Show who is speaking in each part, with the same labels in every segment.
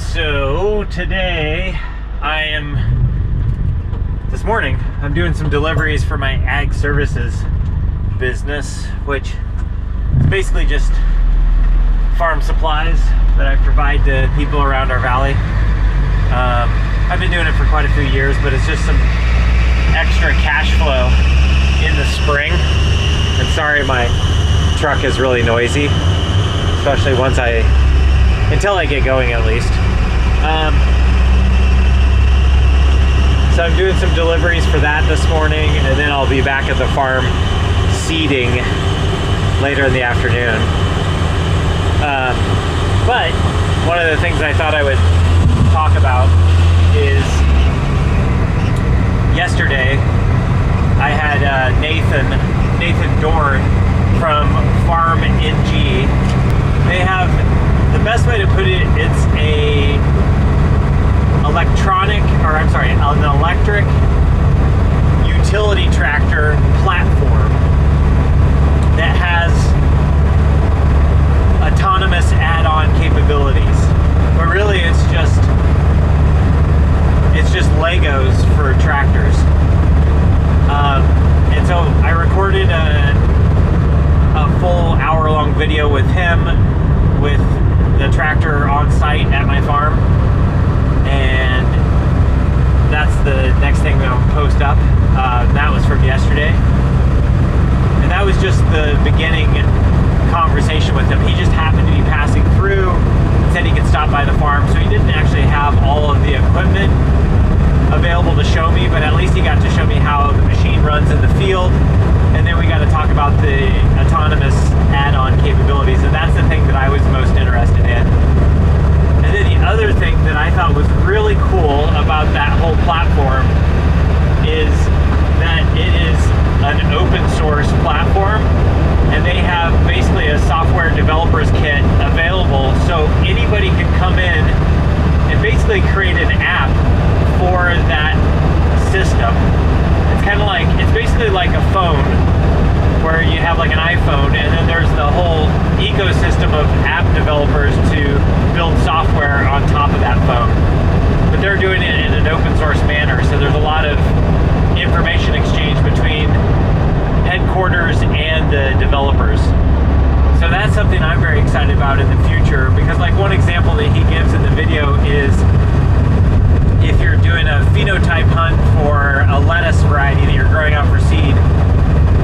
Speaker 1: So today this morning I'm doing some deliveries for my ag services business, which is basically just farm supplies that I provide to people around our valley. I've been doing it for quite a few years, but it's just some extra cash flow in the spring. And sorry, my truck is really noisy, especially until I get going at least. So I'm doing some deliveries for that this morning, and then I'll be back at the farm seeding later in the afternoon. But one of the things I thought I would talk about is yesterday I had Nathan Dorn from Farm NG. They have, the best way to put it, it's an electric utility tractor platform that has autonomous add-on capabilities. But really it's just Legos for tractors. And so I recorded a full hour-long video with him with the tractor on site at my farm, and that's the next thing that I'll post up. That was from yesterday, and that was just the beginning conversation with him. He just happened to be passing through, said he could stop by the farm, so he didn't actually have all of the equipment available to show me, but at least he got to show me how the machine runs in the field. And then we got to talk about the autonomous add-on capabilities, and that's the thing that I was most interested in. And then the other thing that I thought was really cool about that whole platform is that it is an open source platform, and they have basically a software developer's kit available, so anybody can come in and basically create an app for that system. It's basically like a phone, where you have like an iPhone, and then there's the whole ecosystem of app developers to build software on top of that phone. But they're doing it in an open source manner, so there's a lot of information exchange between headquarters and the developers. So that's something I'm very excited about in the future, because like one example that he gives in the video is if you're doing a phenotype hunt for a lettuce variety that you're growing out for seed,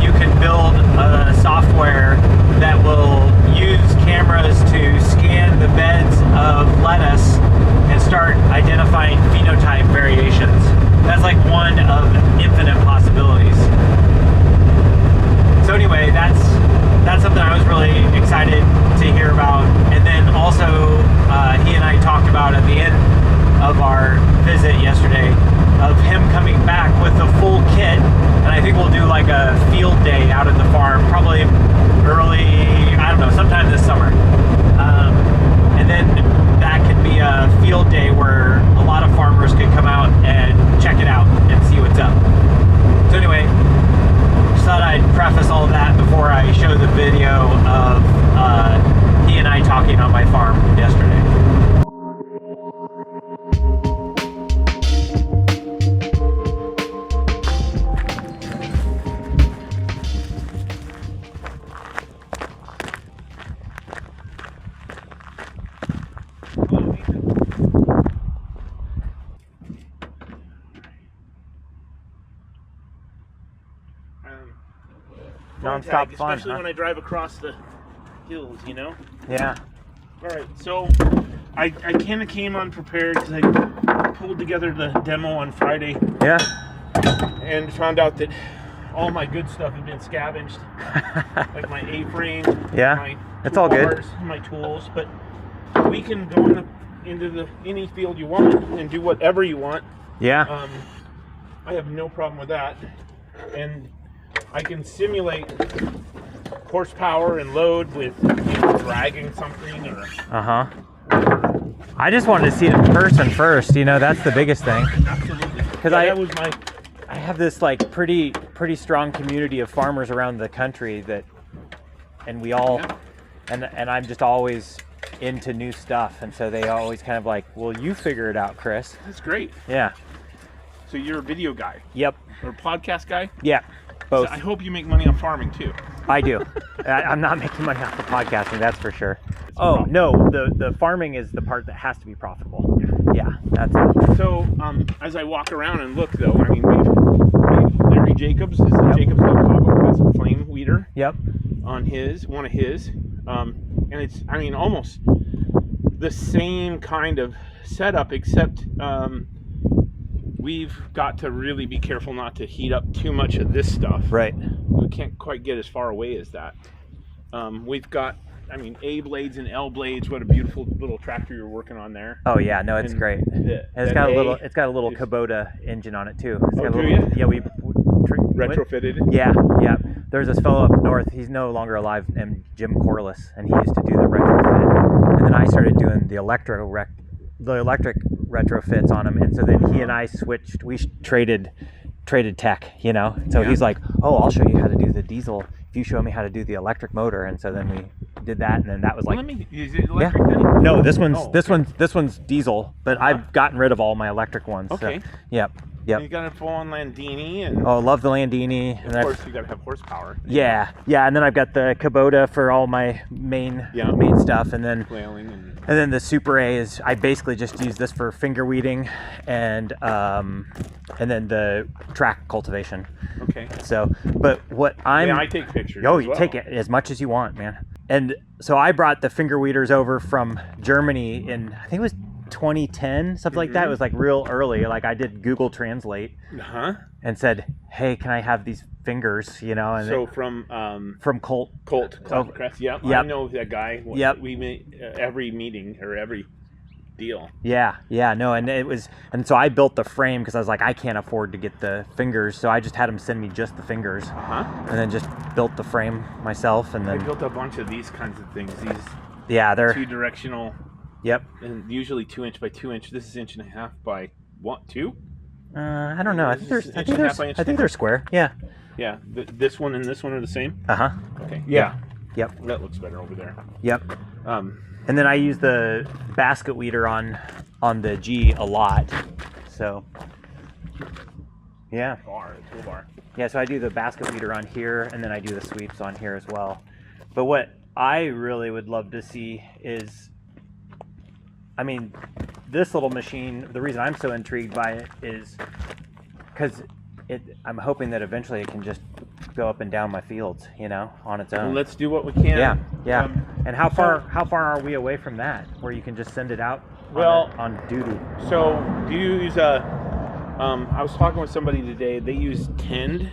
Speaker 1: you can build a software that will use cameras to scan the beds of lettuce and start identifying phenotype variations. That's like one of infinite possibilities. So anyway, that's something I was really excited to hear about. And then also he and I talked about at the end of our visit yesterday of him coming back with the full kit, and I think we'll do like a field day out at the farm, probably early, I don't know, sometime this summer. And then that could be a field day where a lot of farmers could come out and check it out and see what's up. So anyway, just thought I'd preface all of that before I show the video of he and I talking on my farm yesterday. Non-stop fun,
Speaker 2: especially when I drive across the hills, you know?
Speaker 1: Yeah.
Speaker 2: All right, so I kind of came unprepared because I pulled together the demo on Friday.
Speaker 1: Yeah.
Speaker 2: And found out that all my good stuff had been scavenged, like my A-frame.
Speaker 1: Yeah.
Speaker 2: My
Speaker 1: it's all good.
Speaker 2: My tools, but we can go into any field you want and do whatever you want.
Speaker 1: Yeah.
Speaker 2: I have no problem with that, and I can simulate horsepower and load with dragging something or.
Speaker 1: I just wanted to see it in person first. You know, that's the biggest thing.
Speaker 2: Absolutely.
Speaker 1: Because I have this like pretty strong community of farmers around the country and we all, and I'm just always into new stuff, and so they always kind of like, well, you figure it out, Chris.
Speaker 2: That's great.
Speaker 1: Yeah.
Speaker 2: So you're a video guy.
Speaker 1: Yep.
Speaker 2: Or a podcast guy?
Speaker 1: Yeah. Both.
Speaker 2: So I hope you make money on farming too.
Speaker 1: I do. I'm not making money off the podcasting, that's for sure.
Speaker 2: It's
Speaker 1: Oh,
Speaker 2: profitable.
Speaker 1: no, the farming is the part that has to be profitable. Yeah, that's it.
Speaker 2: So as I walk around and look, though, I mean, we've Larry Jacobs is the
Speaker 1: Yep.
Speaker 2: Jacobs Del Cabo has a flame weeder
Speaker 1: Yep.
Speaker 2: on one of his, and it's, I mean, almost the same kind of setup, except we've got to really be careful not to heat up too much of this stuff.
Speaker 1: Right.
Speaker 2: We can't quite get as far away as that. We've got, I mean, A blades and L blades. What a beautiful little tractor you're working on there.
Speaker 1: Oh yeah, no, it's
Speaker 2: And
Speaker 1: great. And it's
Speaker 2: that
Speaker 1: got a
Speaker 2: A
Speaker 1: little, it's got a little
Speaker 2: is-
Speaker 1: Kubota engine on it too. It's
Speaker 2: Oh,
Speaker 1: got a
Speaker 2: do
Speaker 1: little,
Speaker 2: ya?
Speaker 1: yeah, we
Speaker 2: Retrofitted.
Speaker 1: Yeah, yeah. There's this fellow up north. He's no longer alive, named Jim Corliss, and he used to do the retrofit. And then I started doing the electric retrofits on him. And so then he and I switched. We traded tech, you know. So
Speaker 2: Yeah.
Speaker 1: he's like, "Oh, I'll show you how to do the diesel if you show me how to do the electric motor." And so then we did that, and then that was
Speaker 2: Well,
Speaker 1: like,
Speaker 2: let me, is it electric then?
Speaker 1: no, this one's
Speaker 2: Oh,
Speaker 1: this
Speaker 2: okay.
Speaker 1: one's diesel, but I've gotten rid of all my electric ones.
Speaker 2: Okay.
Speaker 1: So, yep.
Speaker 2: You got a full-on Landini, and
Speaker 1: Oh, love the Landini. And
Speaker 2: of
Speaker 1: then
Speaker 2: course you got to have horsepower.
Speaker 1: yeah, and then I've got the Kubota for all my main stuff, and then
Speaker 2: Flailing and
Speaker 1: the Super A is, I basically just use this for finger weeding, and then the track cultivation.
Speaker 2: okay.
Speaker 1: So, but what I'm
Speaker 2: Yeah, I take pictures.
Speaker 1: oh,
Speaker 2: as
Speaker 1: you
Speaker 2: well.
Speaker 1: take it as much as you want, man. And so I brought the finger weeders over from Germany in, I think it was 2010, something like that. It was like real early. Like I did Google Translate
Speaker 2: Uh-huh.
Speaker 1: and said, "Hey, can I have these fingers?" You know, and
Speaker 2: So from
Speaker 1: Colt.
Speaker 2: Colt
Speaker 1: Oh,
Speaker 2: Crest, yep. I
Speaker 1: yep.
Speaker 2: know that guy.
Speaker 1: Yep.
Speaker 2: We meet every meeting or every deal.
Speaker 1: Yeah, no, and it was, and so I built the frame because I was like, I can't afford to get the fingers, so I just had them send me just the fingers,
Speaker 2: Uh-huh.
Speaker 1: and then just built the frame myself, and
Speaker 2: I
Speaker 1: then
Speaker 2: built a bunch of these kinds of things. These
Speaker 1: yeah, they're
Speaker 2: two-directional,
Speaker 1: yep.
Speaker 2: and usually 2" by 2". This is 1.5" by what? 2?
Speaker 1: I don't know. I think
Speaker 2: This is inch and a half by inch
Speaker 1: I think they're square. Yeah.
Speaker 2: Yeah. This one and this one are the same.
Speaker 1: Uh-huh.
Speaker 2: Okay. Yeah.
Speaker 1: Yep.
Speaker 2: That looks better over there.
Speaker 1: Yep.
Speaker 2: Um,
Speaker 1: And then I use the basket weeder on the G a lot. So yeah.
Speaker 2: toolbar.
Speaker 1: Yeah, so I do the basket weeder on here, and then I do the sweeps on here as well. But what I really would love to see is, I mean, this little machine, the reason I'm so intrigued by it is because I'm hoping that eventually it can just go up and down my fields, you know, on its own.
Speaker 2: Well, let's do what we can.
Speaker 1: Yeah. And how far are we away from that, where you can just send it out
Speaker 2: Well,
Speaker 1: on duty?
Speaker 2: So, do you use I was talking with somebody today. They use Tend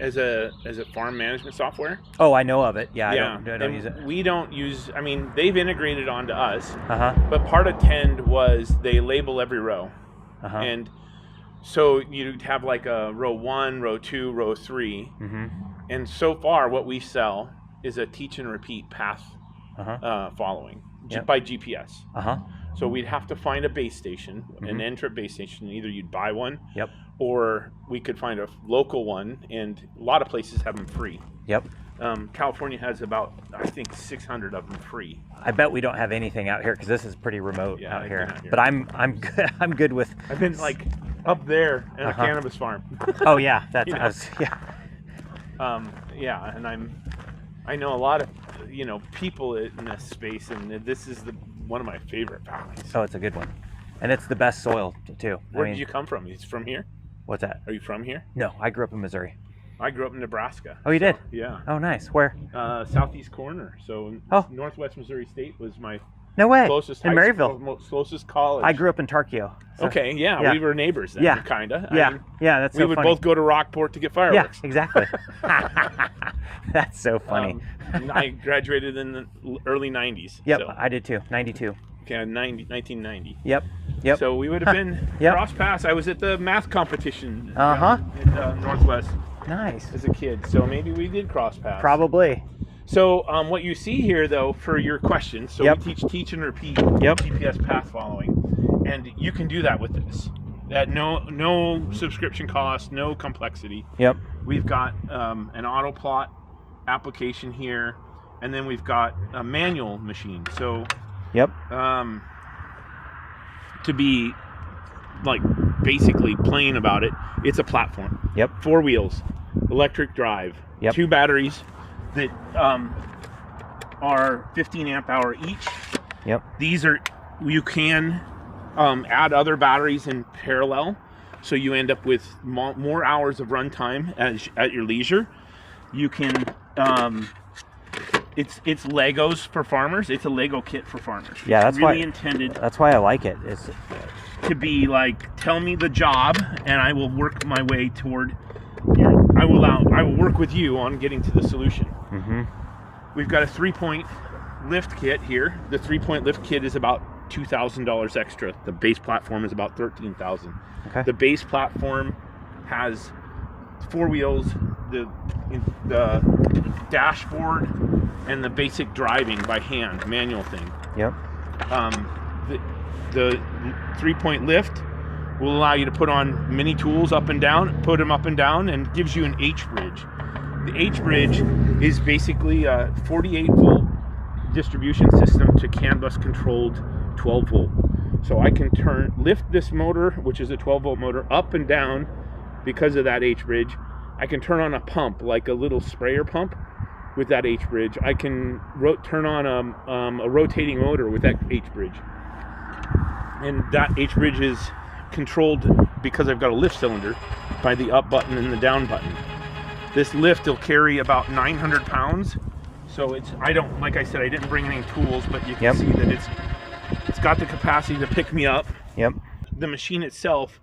Speaker 2: as a farm management software.
Speaker 1: Oh, I know of it. Yeah, I don't
Speaker 2: and
Speaker 1: use it.
Speaker 2: We don't use. I mean, they've integrated onto us,
Speaker 1: Uh-huh.
Speaker 2: but part of Tend was they label every row,
Speaker 1: Uh-huh.
Speaker 2: and so you'd have like a row 1, row 2, row 3,
Speaker 1: Mm-hmm.
Speaker 2: and so far what we sell is a teach and repeat path
Speaker 1: Uh-huh.
Speaker 2: following
Speaker 1: Yep.
Speaker 2: by GPS.
Speaker 1: Uh-huh.
Speaker 2: So we'd have to find a base station, an
Speaker 1: Mhm.
Speaker 2: end-trip base station. Either you'd buy one,
Speaker 1: Yep.
Speaker 2: or we could find a local one, and a lot of places have them free.
Speaker 1: Yep.
Speaker 2: California has about, I think, 600 of them free.
Speaker 1: I bet we don't have anything out here because this is pretty remote
Speaker 2: Yeah,
Speaker 1: out
Speaker 2: I've
Speaker 1: here.
Speaker 2: been out here.
Speaker 1: But I'm good. I'm good with.
Speaker 2: I've been like up there at
Speaker 1: Uh-huh.
Speaker 2: a cannabis farm.
Speaker 1: Oh yeah, that's
Speaker 2: You know. Yeah, and I know a lot of people in this space, and this is one of my favorite valleys.
Speaker 1: Oh, it's a good one, and it's the best soil too.
Speaker 2: Where did you come from? He's from here?
Speaker 1: What's that?
Speaker 2: Are you from here?
Speaker 1: No, I grew up in Missouri.
Speaker 2: I grew up in Nebraska.
Speaker 1: Oh, you did?
Speaker 2: Yeah.
Speaker 1: Oh, nice. Where?
Speaker 2: Southeast corner. So
Speaker 1: Oh.
Speaker 2: Northwest Missouri State was my
Speaker 1: No way.
Speaker 2: closest
Speaker 1: In
Speaker 2: high
Speaker 1: Maryville.
Speaker 2: school, closest college.
Speaker 1: I grew up in Tarkio. So-
Speaker 2: Okay, yeah,
Speaker 1: Yeah.
Speaker 2: we were neighbors then,
Speaker 1: Yeah.
Speaker 2: kinda.
Speaker 1: Yeah, yeah, that's
Speaker 2: we
Speaker 1: so
Speaker 2: would
Speaker 1: funny.
Speaker 2: both go to Rockport to get
Speaker 1: Yeah,
Speaker 2: fireworks.
Speaker 1: exactly. That's so funny.
Speaker 2: I graduated in the early 90s.
Speaker 1: Yep,
Speaker 2: So,
Speaker 1: I did too. 92.
Speaker 2: okay, 1990.
Speaker 1: Yep. Yep.
Speaker 2: So we would have been
Speaker 1: Yep.
Speaker 2: cross paths. I was at the math competition
Speaker 1: Uh-huh.
Speaker 2: at Northwest
Speaker 1: Nice.
Speaker 2: as a kid. So maybe we did cross paths.
Speaker 1: Probably.
Speaker 2: So what you see here, though, for your question, so
Speaker 1: Yep.
Speaker 2: we teach and repeat
Speaker 1: Yep.
Speaker 2: GPS path following, and you can do that with this. At no subscription cost, no complexity.
Speaker 1: Yep.
Speaker 2: We've got an auto plot application here, and then we've got a manual machine. So
Speaker 3: Yep.
Speaker 2: To be like basically plain about it, it's a platform.
Speaker 3: Yep.
Speaker 2: 4 wheels, electric drive,
Speaker 3: Yep.
Speaker 2: 2 batteries that are 15 amp hour each.
Speaker 3: Yep.
Speaker 2: These are, you can add other batteries in parallel, so you end up with more hours of runtime at your leisure. You can, it's Legos for farmers. It's a Lego kit for farmers.
Speaker 3: Yeah, that's
Speaker 2: really
Speaker 3: why
Speaker 2: intended.
Speaker 3: That's why I like it. It's
Speaker 2: to be like, tell me the job, and I will work my way toward. I will work with you on getting to the solution.
Speaker 3: Mm-hmm.
Speaker 2: We've got a 3-point lift kit here. The 3-point lift kit is about $2,000 extra. The base platform is about $13,000.
Speaker 3: Okay.
Speaker 2: The base platform has 4 wheels, the dashboard, and the basic driving by hand, manual thing.
Speaker 3: Yep.
Speaker 2: The 3-point lift will allow you to put on mini tools up and down, put them up and down, and gives you an H-bridge. The H-bridge is basically a 48-volt distribution system to CAN bus controlled 12-volt. So I can lift this motor, which is a 12-volt motor, up and down because of that H-bridge. I can turn on a pump, like a little sprayer pump, with that H-bridge. I can turn on a rotating motor with that H-bridge. And that H-bridge is controlled, because I've got a lift cylinder, by the up button and the down button. This lift will carry about 900 pounds. So like I said, I didn't bring any tools, but you can see that it's got the capacity to pick me up.
Speaker 3: Yep.
Speaker 2: The machine itself,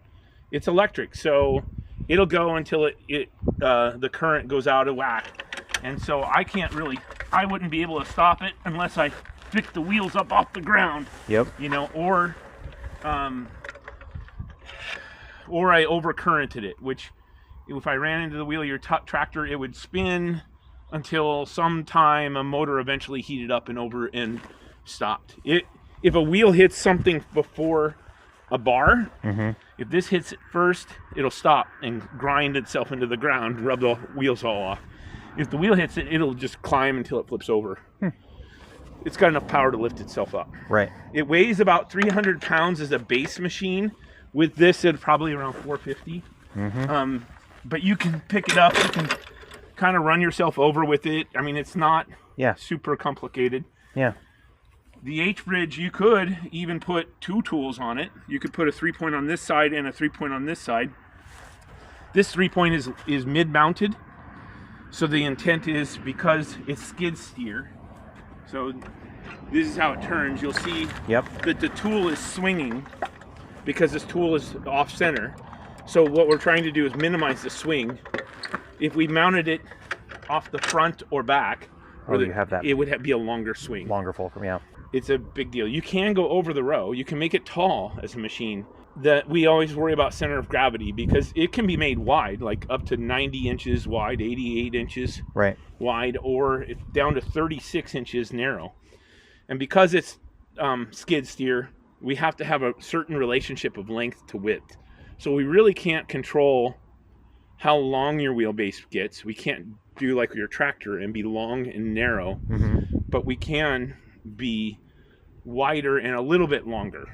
Speaker 2: it's electric, so it'll go until the current goes out of whack. And so I wouldn't be able to stop it unless I pick the wheels up off the ground.
Speaker 3: Yep.
Speaker 2: Or I overcurrented it, which if I ran into the wheel of your tractor, it would spin until sometime a motor eventually heated up and stopped. If a wheel hits something before a bar,
Speaker 3: mm-hmm.
Speaker 2: if this hits it first, it'll stop and grind itself into the ground, rub the wheels all off. If the wheel hits it, it'll just climb until it flips over. It's got enough power to lift itself up.
Speaker 3: Right.
Speaker 2: It weighs about 300 pounds as a base machine. With this, it's probably around 450.
Speaker 3: Mm-hmm.
Speaker 2: But you can pick it up. You can kind of run yourself over with it. I mean, it's not super complicated.
Speaker 3: Yeah.
Speaker 2: The H-bridge, you could even put 2 tools on it. You could put a 3-point on this side and a 3-point on this side. This 3-point is mid-mounted. So the intent is, because it's skid steer, so this is how it turns. You'll see that the tool is swinging because this tool is off center. So what we're trying to do is minimize the swing. If we mounted it off the front or back, it would be a longer swing.
Speaker 3: Longer fulcrum, yeah.
Speaker 2: It's a big deal. You can go over the row. You can make it tall as a machine. That we always worry about center of gravity, because it can be made wide, like up to 90 inches wide, 88 inches wide, or down to 36 inches narrow. And because it's skid steer, we have to have a certain relationship of length to width. So we really can't control how long your wheelbase gets. We can't do like your tractor and be long and narrow, but we can be wider and a little bit longer.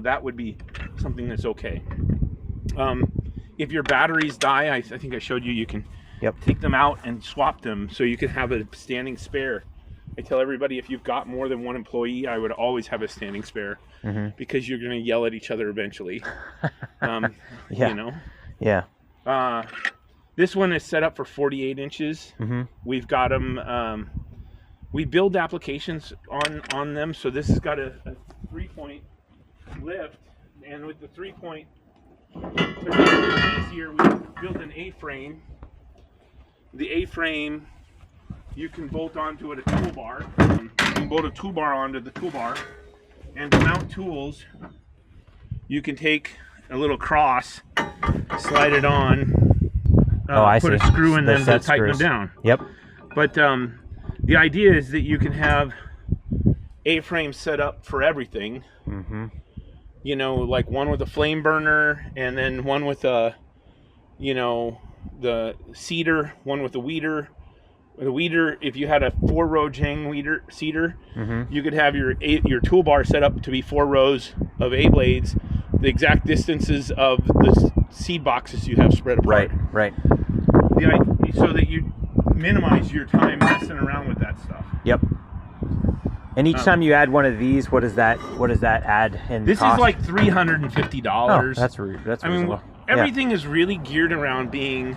Speaker 2: That would be something that's okay. If your batteries die, I think I showed you, you can take them out and swap them, so you can have a standing spare. I tell everybody, if you've got more than one employee, I would always have a standing spare, because you're going to yell at each other eventually. This one is set up for 48 inches. We've got them, we build applications on them. So this has got a 3-point lift, and with the 3-point, to make it easier, we built an A-frame. The A-frame, you can bolt onto it a toolbar. You can bolt a toolbar onto the toolbar, and to mount tools, you can take a little cross, slide it on, put a screw in them to tighten them down. But the idea is that you can have A-frames set up for everything. Like one with a flame burner, and then one with a, the seeder, one with a weeder, The weeder, if you had a 4-row Jang seeder, you could have your toolbar set up to be 4 rows of 8 blades, the exact distances of the seed boxes you have spread apart.
Speaker 3: Right.
Speaker 2: So that you minimize your time messing around with that stuff.
Speaker 3: Yep. And each time you add one of these, what does that add in
Speaker 2: This
Speaker 3: cost?
Speaker 2: is like $350.
Speaker 3: Oh, that's reasonable.
Speaker 2: I mean, everything is really geared around being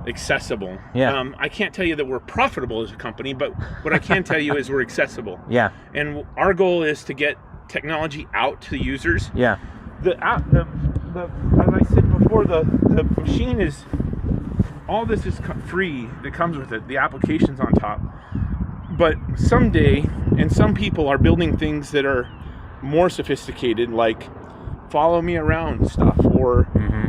Speaker 2: accessible.
Speaker 3: Yeah.
Speaker 2: I can't tell you that we're profitable as a company, but what I can tell you is we're accessible.
Speaker 3: Yeah.
Speaker 2: And our goal is to get technology out to the users.
Speaker 3: Yeah.
Speaker 2: As I said before, the machine is, all this is free that comes with it, the application's on top. But someday, and some people are building things that are more sophisticated, like follow me around stuff, or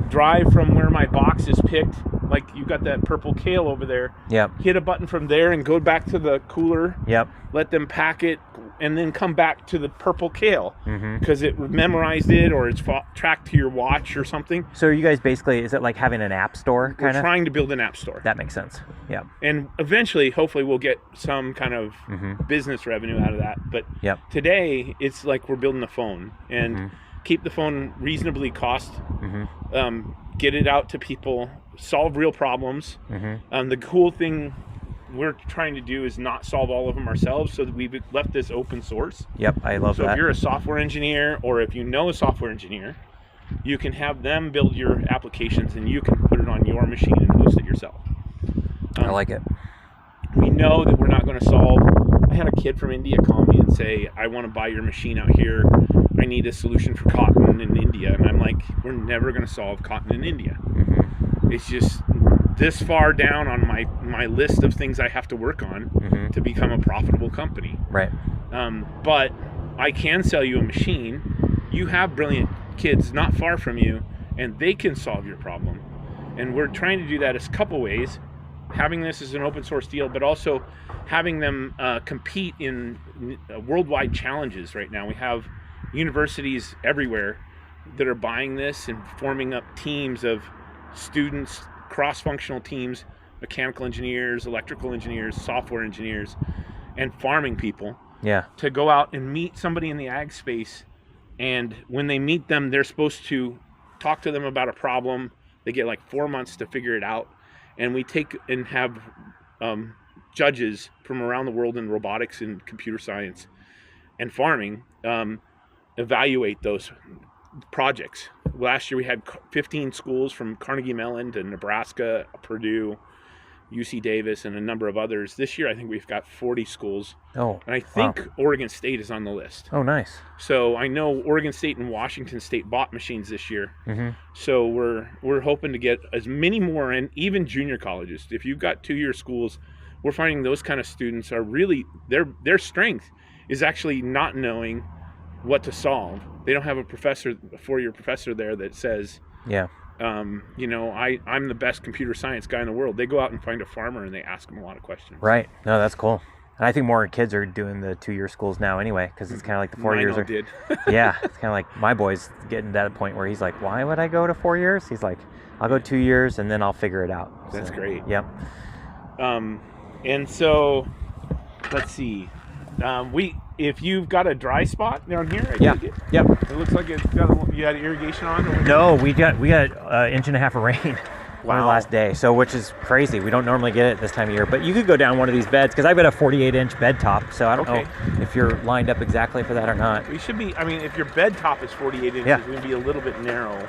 Speaker 2: drive from where my box is picked. Like you got that purple kale over there.
Speaker 3: Yep.
Speaker 2: Hit a button from there and go back to the cooler.
Speaker 3: Yep.
Speaker 2: Let them pack it, and then come back to the purple kale because it memorized it, or it's tracked to your watch or something.
Speaker 3: So you guys basically, is it like having an app store kind
Speaker 2: We're
Speaker 3: of?
Speaker 2: trying to build an app store.
Speaker 3: That makes sense. Yeah.
Speaker 2: And eventually, hopefully, we'll get some kind of business revenue out of that. But today, it's like we're building a phone, and keep the phone reasonably cost. Get it out to people. Solve real problems. The cool thing we're trying to do is not solve all of them ourselves, so that we've left this open source.
Speaker 3: Yep, I love that.
Speaker 2: So if you're a software engineer, or if you know a software engineer, you can have them build your applications, and you can put it on your machine and host it yourself.
Speaker 3: I like it.
Speaker 2: We know that we're not going to solve. I had a kid from India call me and say, I want to buy your machine out here. I need a solution for cotton in India. And I'm like, we're never going to solve cotton in India. It's just this far down on my list of things I have to work on to become a profitable company.
Speaker 3: Right.
Speaker 2: But I can sell you a machine. You have brilliant kids not far from you, and they can solve your problem. And we're trying to do that as a couple ways. Having this as an open source deal, but also having them compete in worldwide challenges right now. We have universities everywhere that are buying this and forming up teams of students, cross-functional teams, mechanical engineers, electrical engineers, software engineers, and farming people to go out and meet somebody in the ag space. And when they meet them, they're supposed to talk to them about a problem. They get like 4 months to figure it out. And we take and have judges from around the world in robotics and computer science and farming evaluate those projects. Last year we had 15 schools from Carnegie Mellon to Nebraska, Purdue, UC Davis, and a number of others. This year I think we've got 40 schools.
Speaker 3: Oh,
Speaker 2: and I think Oregon State is on the list.
Speaker 3: Oh, nice.
Speaker 2: So I know Oregon State and Washington State bought machines this year. So we're hoping to get as many more, and even junior colleges. If you've got 2-year schools, we're finding those kind of students are really, their strength is actually not knowing what to solve. They don't have a 4-year professor there that says, I'm the best computer science guy in the world. They go out and find a farmer and they ask them a lot of questions.
Speaker 3: Right. No, that's cool. And I think more kids are doing the 2-year schools now anyway, because it's kind of like the 4 years.
Speaker 2: Mine all did.
Speaker 3: Yeah, it's kind of like my boy's getting to that point where he's like, why would I go to 4 years? He's like, I'll go 2 years and then I'll figure it out.
Speaker 2: That's great.
Speaker 3: Yep.
Speaker 2: And so, let's see. If you've got a dry spot down here,
Speaker 3: Yep.
Speaker 2: It looks like you had irrigation on. Or
Speaker 3: no, we got an inch and a half of rain on the last day, so which is crazy. We don't normally get it this time of year, but you could go down one of these beds because I've got a 48-inch bed top, so I don't know if you're lined up exactly for that or not.
Speaker 2: We should be. I mean, if your bed top is 48 inches, we're gonna be a little bit narrow.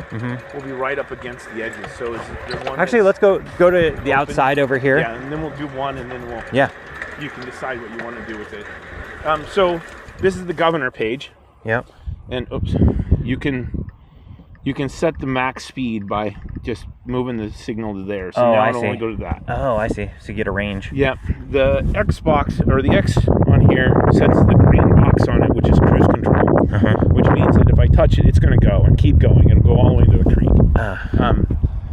Speaker 2: We'll be right up against the edges. So is there one?
Speaker 3: Actually, let's go to the outside over here.
Speaker 2: Yeah, and then we'll do one, and then we'll.
Speaker 3: Yeah.
Speaker 2: You can decide what you want to do with it. So this is the governor page.
Speaker 3: Yep.
Speaker 2: And you can set the max speed by just moving the signal to there. So now it'll only go to that.
Speaker 3: Oh, I see. So you get a range.
Speaker 2: Yep. The X box, or the X on here, sets the green box on it, which is cruise control. Which means that if I touch it, it's going to go and keep going. It'll go all the way to the creek.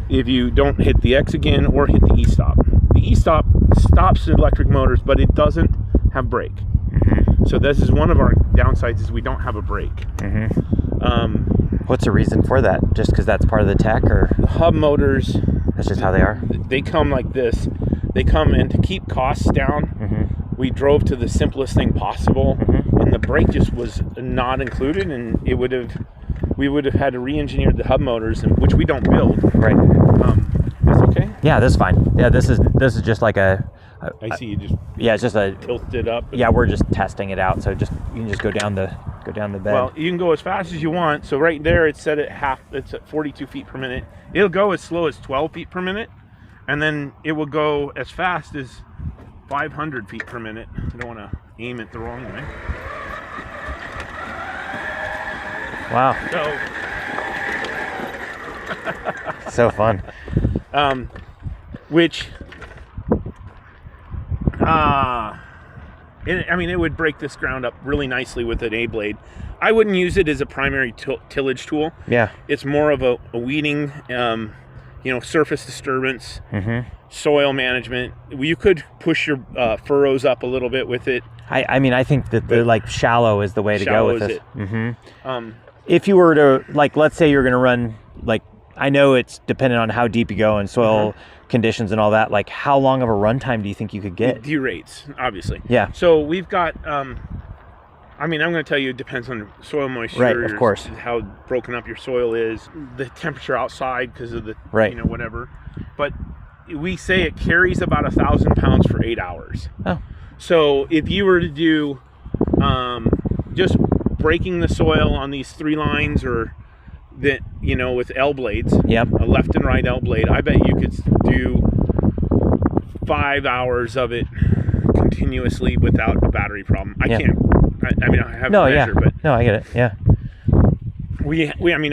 Speaker 2: If you don't hit the X again or hit the E-stop. The E-stop stops the electric motors, but it doesn't have brake. So this is one of our downsides, is we don't have a brake.
Speaker 3: What's the reason for that? Just because that's part of the tech, or
Speaker 2: the hub motors?
Speaker 3: That's just how they are.
Speaker 2: They come like this. they come, and to keep costs down, we drove to the simplest thing possible, and the brake just was not included, and we would have had to re-engineer the hub motors, which we don't build.
Speaker 3: Right.
Speaker 2: That's okay.
Speaker 3: Yeah, this is fine. Yeah, this is just like a.
Speaker 2: I see you just.
Speaker 3: Yeah, it's just a.
Speaker 2: Tilt it up.
Speaker 3: Yeah, we're just testing it out. So you can just go down the bed.
Speaker 2: Well, you can go as fast as you want. So right there, it's set at half. It's at 42 feet per minute. It'll go as slow as 12 feet per minute, and then it will go as fast as 500 feet per minute. I don't want to aim it the wrong way.
Speaker 3: Wow.
Speaker 2: So.
Speaker 3: So fun.
Speaker 2: Which. It would break this ground up really nicely with an A-blade. I wouldn't use it as a primary tillage tool.
Speaker 3: Yeah.
Speaker 2: It's more of a weeding, surface disturbance, soil management. You could push your furrows up a little bit with it.
Speaker 3: I think that the shallow is the way to go with this. If you were to, let's say you're going to run, I know it's dependent on how deep you go and soil conditions and all that. How long of a runtime do you think you could get?
Speaker 2: D rates, obviously.
Speaker 3: Yeah.
Speaker 2: So we've got, I'm going to tell you, it depends on soil moisture.
Speaker 3: Right, of course.
Speaker 2: How broken up your soil is, the temperature outside because of the, whatever. But we say it carries about 1,000 pounds for 8 hours.
Speaker 3: Oh.
Speaker 2: So if you were to do just breaking the soil on these 3 lines, or that, with L blades, a left and right L blade, I bet you could do 5 hours of it continuously without a battery problem. I can't. I haven't measured, but
Speaker 3: no, I get it. Yeah.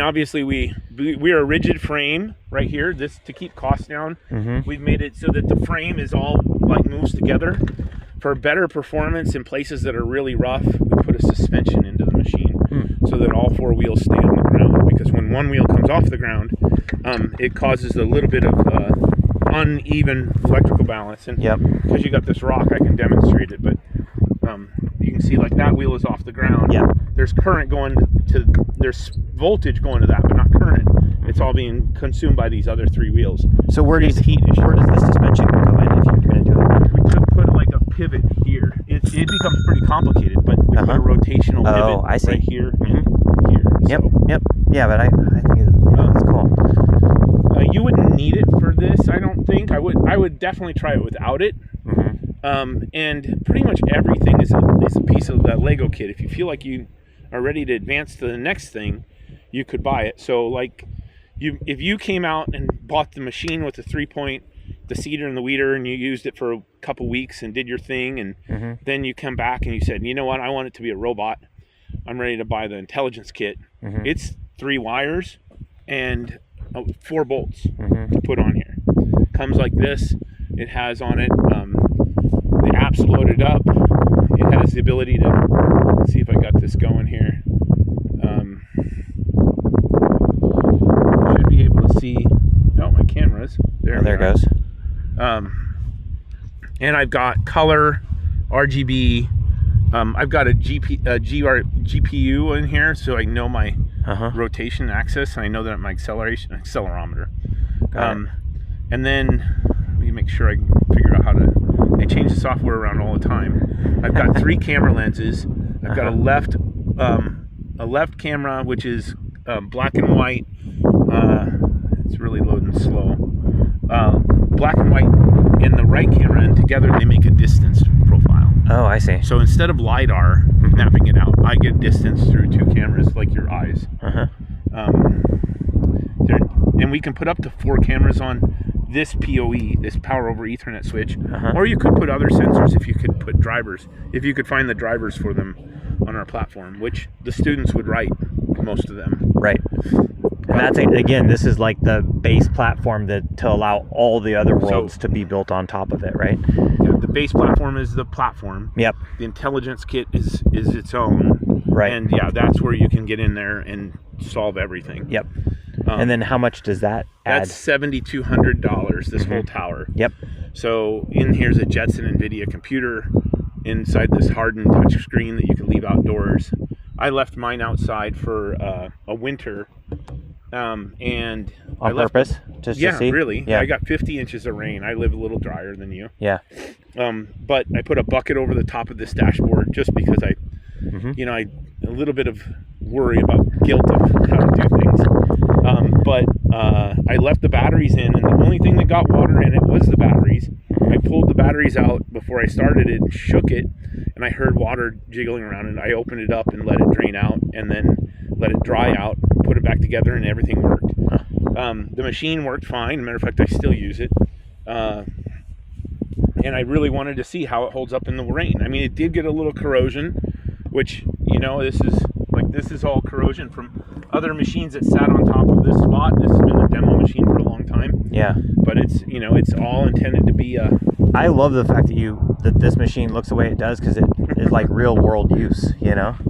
Speaker 2: Obviously we're a rigid frame right here. This to keep costs down. We've made it so that the frame is all moves together. For better performance in places that are really rough, we put a suspension into the machine so that all 4 wheels stay on the ground. Because when one wheel comes off the ground, it causes a little bit of uneven electrical balance. And because you got this rock, I can demonstrate it. But you can see that wheel is off the ground. There's current going to, there's voltage going to that, but not current. It's all being consumed by these other 3 wheels.
Speaker 3: So where does the suspension go in if you're going to do it?
Speaker 2: We could put a pivot here. It becomes pretty complicated, but we put a rotational pivot right here and here.
Speaker 3: Yep. Yeah, but I think that's cool.
Speaker 2: You wouldn't need it for this, I don't think. I would definitely try it without it. And pretty much everything is a piece of that Lego kit. If you feel like you are ready to advance to the next thing, you could buy it. So if you came out and bought the machine with the 3-point, the seeder and the weeder, and you used it for a couple weeks and did your thing, and then you come back and you said, you know what, I want it to be a robot. I'm ready to buy the intelligence kit. It's 3 wires and 4 bolts to put on here. Comes like this. It has on it, the app's loaded up. It has the ability to, let's see if I got this going here. Should be able to see, my cameras. There it
Speaker 3: goes.
Speaker 2: And I've got color, RGB. I've got a GPU in here, so I know my rotation axis, and I know that my accelerometer. And then let me make sure I can figure out how to. I change the software around all the time. I've got 3 camera lenses. I've got a left camera, which is black and white. It's really loading slow. Black and white in the right camera, and together they make a distance profile.
Speaker 3: Oh, I see.
Speaker 2: So instead of LiDAR mapping it out, I get distance through 2 cameras, like your eyes. And we can put up to 4 cameras on this PoE, this power over Ethernet switch, or you could put other sensors if you could put drivers, if you could find the drivers for them on our platform, which the students would write, most of them.
Speaker 3: Right. And that's, again, this is the base platform to allow all the other worlds to be built on top of it, right?
Speaker 2: The base platform is the platform.
Speaker 3: Yep.
Speaker 2: The intelligence kit is its own.
Speaker 3: Right.
Speaker 2: And that's where you can get in there and solve everything.
Speaker 3: Yep. And then how much does that add?
Speaker 2: That's $7,200, this whole tower.
Speaker 3: Yep.
Speaker 2: So in here's a Jetson NVIDIA computer inside this hardened touch screen that you can leave outdoors. I left mine outside for a winter, and
Speaker 3: On purpose? Just to see?
Speaker 2: Really.
Speaker 3: Yeah,
Speaker 2: I got 50 inches of rain. I live a little drier than you.
Speaker 3: Yeah.
Speaker 2: But I put a bucket over the top of this dashboard just because I a little bit of worry about guilt of how to do things. But I left the batteries in, and the only thing that got water in it was the batteries. I pulled the batteries out before I started it, shook it, and I heard water jiggling around, and I opened it up and let it drain out, and then let it dry out, put it back together, and everything worked. The machine worked fine. Matter of fact, I still use it. And I really wanted to see how it holds up in the rain. I mean, it did get a little corrosion, which, this is all corrosion from other machines that sat on top of this spot. This has been a demo machine for a long time.
Speaker 3: Yeah.
Speaker 2: But it's all intended to be
Speaker 3: I love the fact that this machine looks the way it does, because it is like real world use,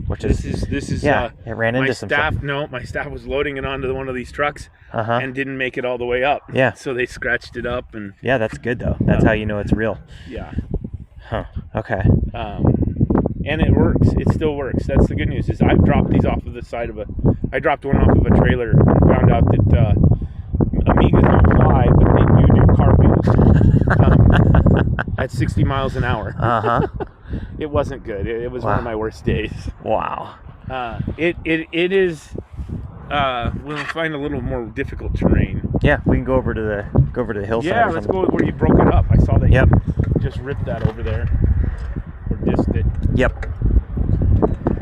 Speaker 3: which is it ran into some stuff.
Speaker 2: No, my staff was loading it onto one of these trucks and didn't make it all the way up.
Speaker 3: Yeah.
Speaker 2: So they scratched it up, and
Speaker 3: yeah, that's good though. That's how you know it's real.
Speaker 2: Yeah.
Speaker 3: Huh. Okay.
Speaker 2: And it works. It still works. That's the good news. Is I've dropped these off of the side of I dropped one off of a trailer and found out that Amigas don't fly, but they do cartwheels at 60 miles an hour. It wasn't good. It was one of my worst days.
Speaker 3: Wow.
Speaker 2: It is. We'll find a little more difficult terrain.
Speaker 3: Yeah, we can go over to the hillside.
Speaker 2: Yeah, let's go where you broke it up. I saw that.
Speaker 3: Yep.
Speaker 2: You just ripped that over there, or dissed it.
Speaker 3: Yep.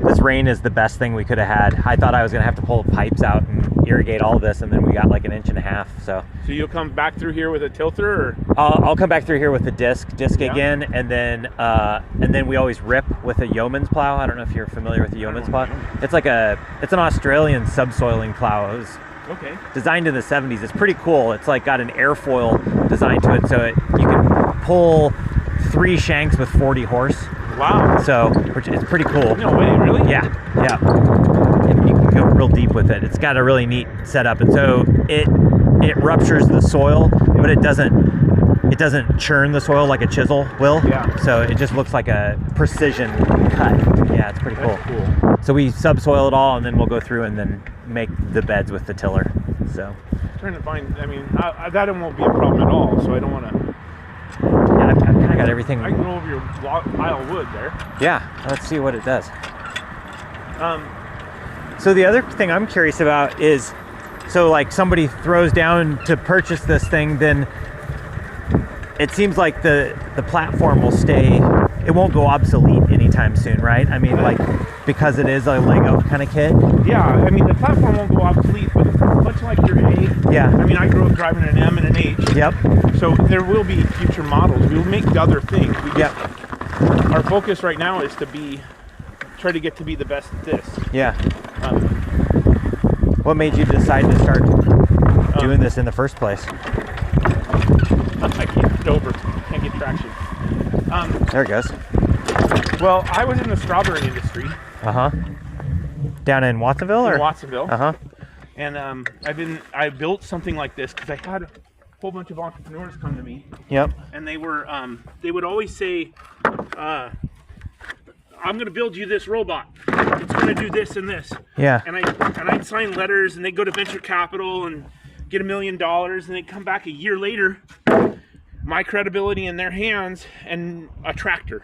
Speaker 3: This rain is the best thing we could have had. I thought I was going to have to pull pipes out and irrigate all this, and then we got like an inch and a half. So
Speaker 2: you'll come back through here with a tilter, or
Speaker 3: I'll come back through here with the disc again, and then we always rip with a yeoman's plow. I don't know if you're familiar with the yeoman's plow. It's an Australian subsoiling plow. It was designed in the 70s. It's pretty cool. It's like got an airfoil design to it, so you can pull 3 shanks with 40 horse.
Speaker 2: Wow.
Speaker 3: So, which is pretty cool.
Speaker 2: No way, really?
Speaker 3: Yeah. And you can go real deep with it. It's got a really neat setup, and so it ruptures the soil, but it doesn't churn the soil like a chisel will.
Speaker 2: Yeah.
Speaker 3: So it just looks like a precision cut. Yeah, it's pretty cool.
Speaker 2: That's cool.
Speaker 3: So we subsoil it all, and then we'll go through and then make the beds with the tiller. So.
Speaker 2: I'm trying to find. I mean, that won't be a problem at all. So I don't want to.
Speaker 3: Yeah, I've kind of got everything.
Speaker 2: I can go over your pile of wood there.
Speaker 3: Yeah, let's see what it does. So the other thing I'm curious about is, so like somebody throws down to purchase this thing, then it seems like the platform will stay, it won't go obsolete anytime soon, right? I mean, like, because it is a Lego kind of kit.
Speaker 2: Yeah, I mean, the platform won't go obsolete, but much like your A.
Speaker 3: Yeah.
Speaker 2: I mean, I grew up driving an M and an H.
Speaker 3: Yep.
Speaker 2: So there will be future models. We'll make other things. Our focus right now is to try to get to be the best at this.
Speaker 3: Yeah. What made you decide to start doing this in the first place?
Speaker 2: I can't get traction.
Speaker 3: There it goes.
Speaker 2: Well, I was in the strawberry industry.
Speaker 3: Down in Watsonville, or?
Speaker 2: In Watsonville. And
Speaker 3: I
Speaker 2: built something like this because I had a whole bunch of entrepreneurs come to me.
Speaker 3: Yep.
Speaker 2: And they would always say, I'm going to build you this robot. It's going to do this and this.
Speaker 3: Yeah.
Speaker 2: And I'd sign letters, and they'd go to venture capital and get $1 million, and they'd come back a year later, my credibility in their hands, and a tractor.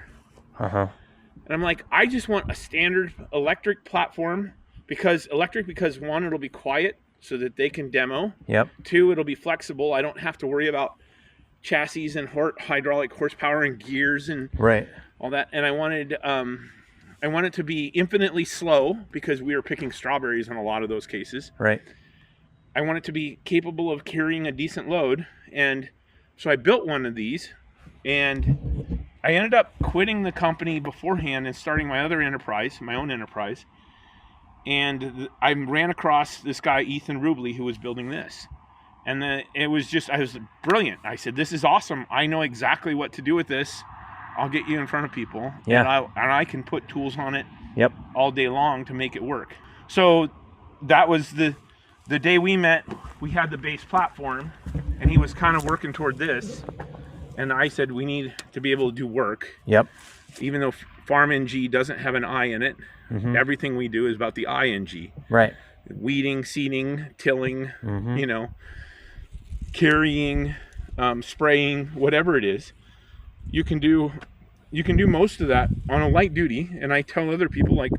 Speaker 2: And I'm like, I just want a standard electric platform, because one, it'll be quiet so that they can demo.
Speaker 3: Yep.
Speaker 2: 2, it'll be flexible. I don't have to worry about chassis and hydraulic horsepower and gears and all that. And I want it to be infinitely slow, because we were picking strawberries in a lot of those cases.
Speaker 3: Right.
Speaker 2: I want it to be capable of carrying a decent load. And so I built one of these, and I ended up quitting the company beforehand and starting my own enterprise. And I ran across this guy, Ethan Rubley, who was building this. And then I was brilliant. I said, this is awesome. I know exactly what to do with this. I'll get you in front of people.
Speaker 3: Yeah.
Speaker 2: And I can put tools on it
Speaker 3: all
Speaker 2: day long to make it work. So that was the day we met. We had the base platform, and he was kind of working toward this. And I said, we need to be able to do work.
Speaker 3: Yep.
Speaker 2: Even though FarmNG doesn't have an I in it, everything we do is about the ING.
Speaker 3: Right.
Speaker 2: Weeding, seeding, tilling, carrying, spraying, whatever it is, you can do most of that on a light duty. And I tell other people, like,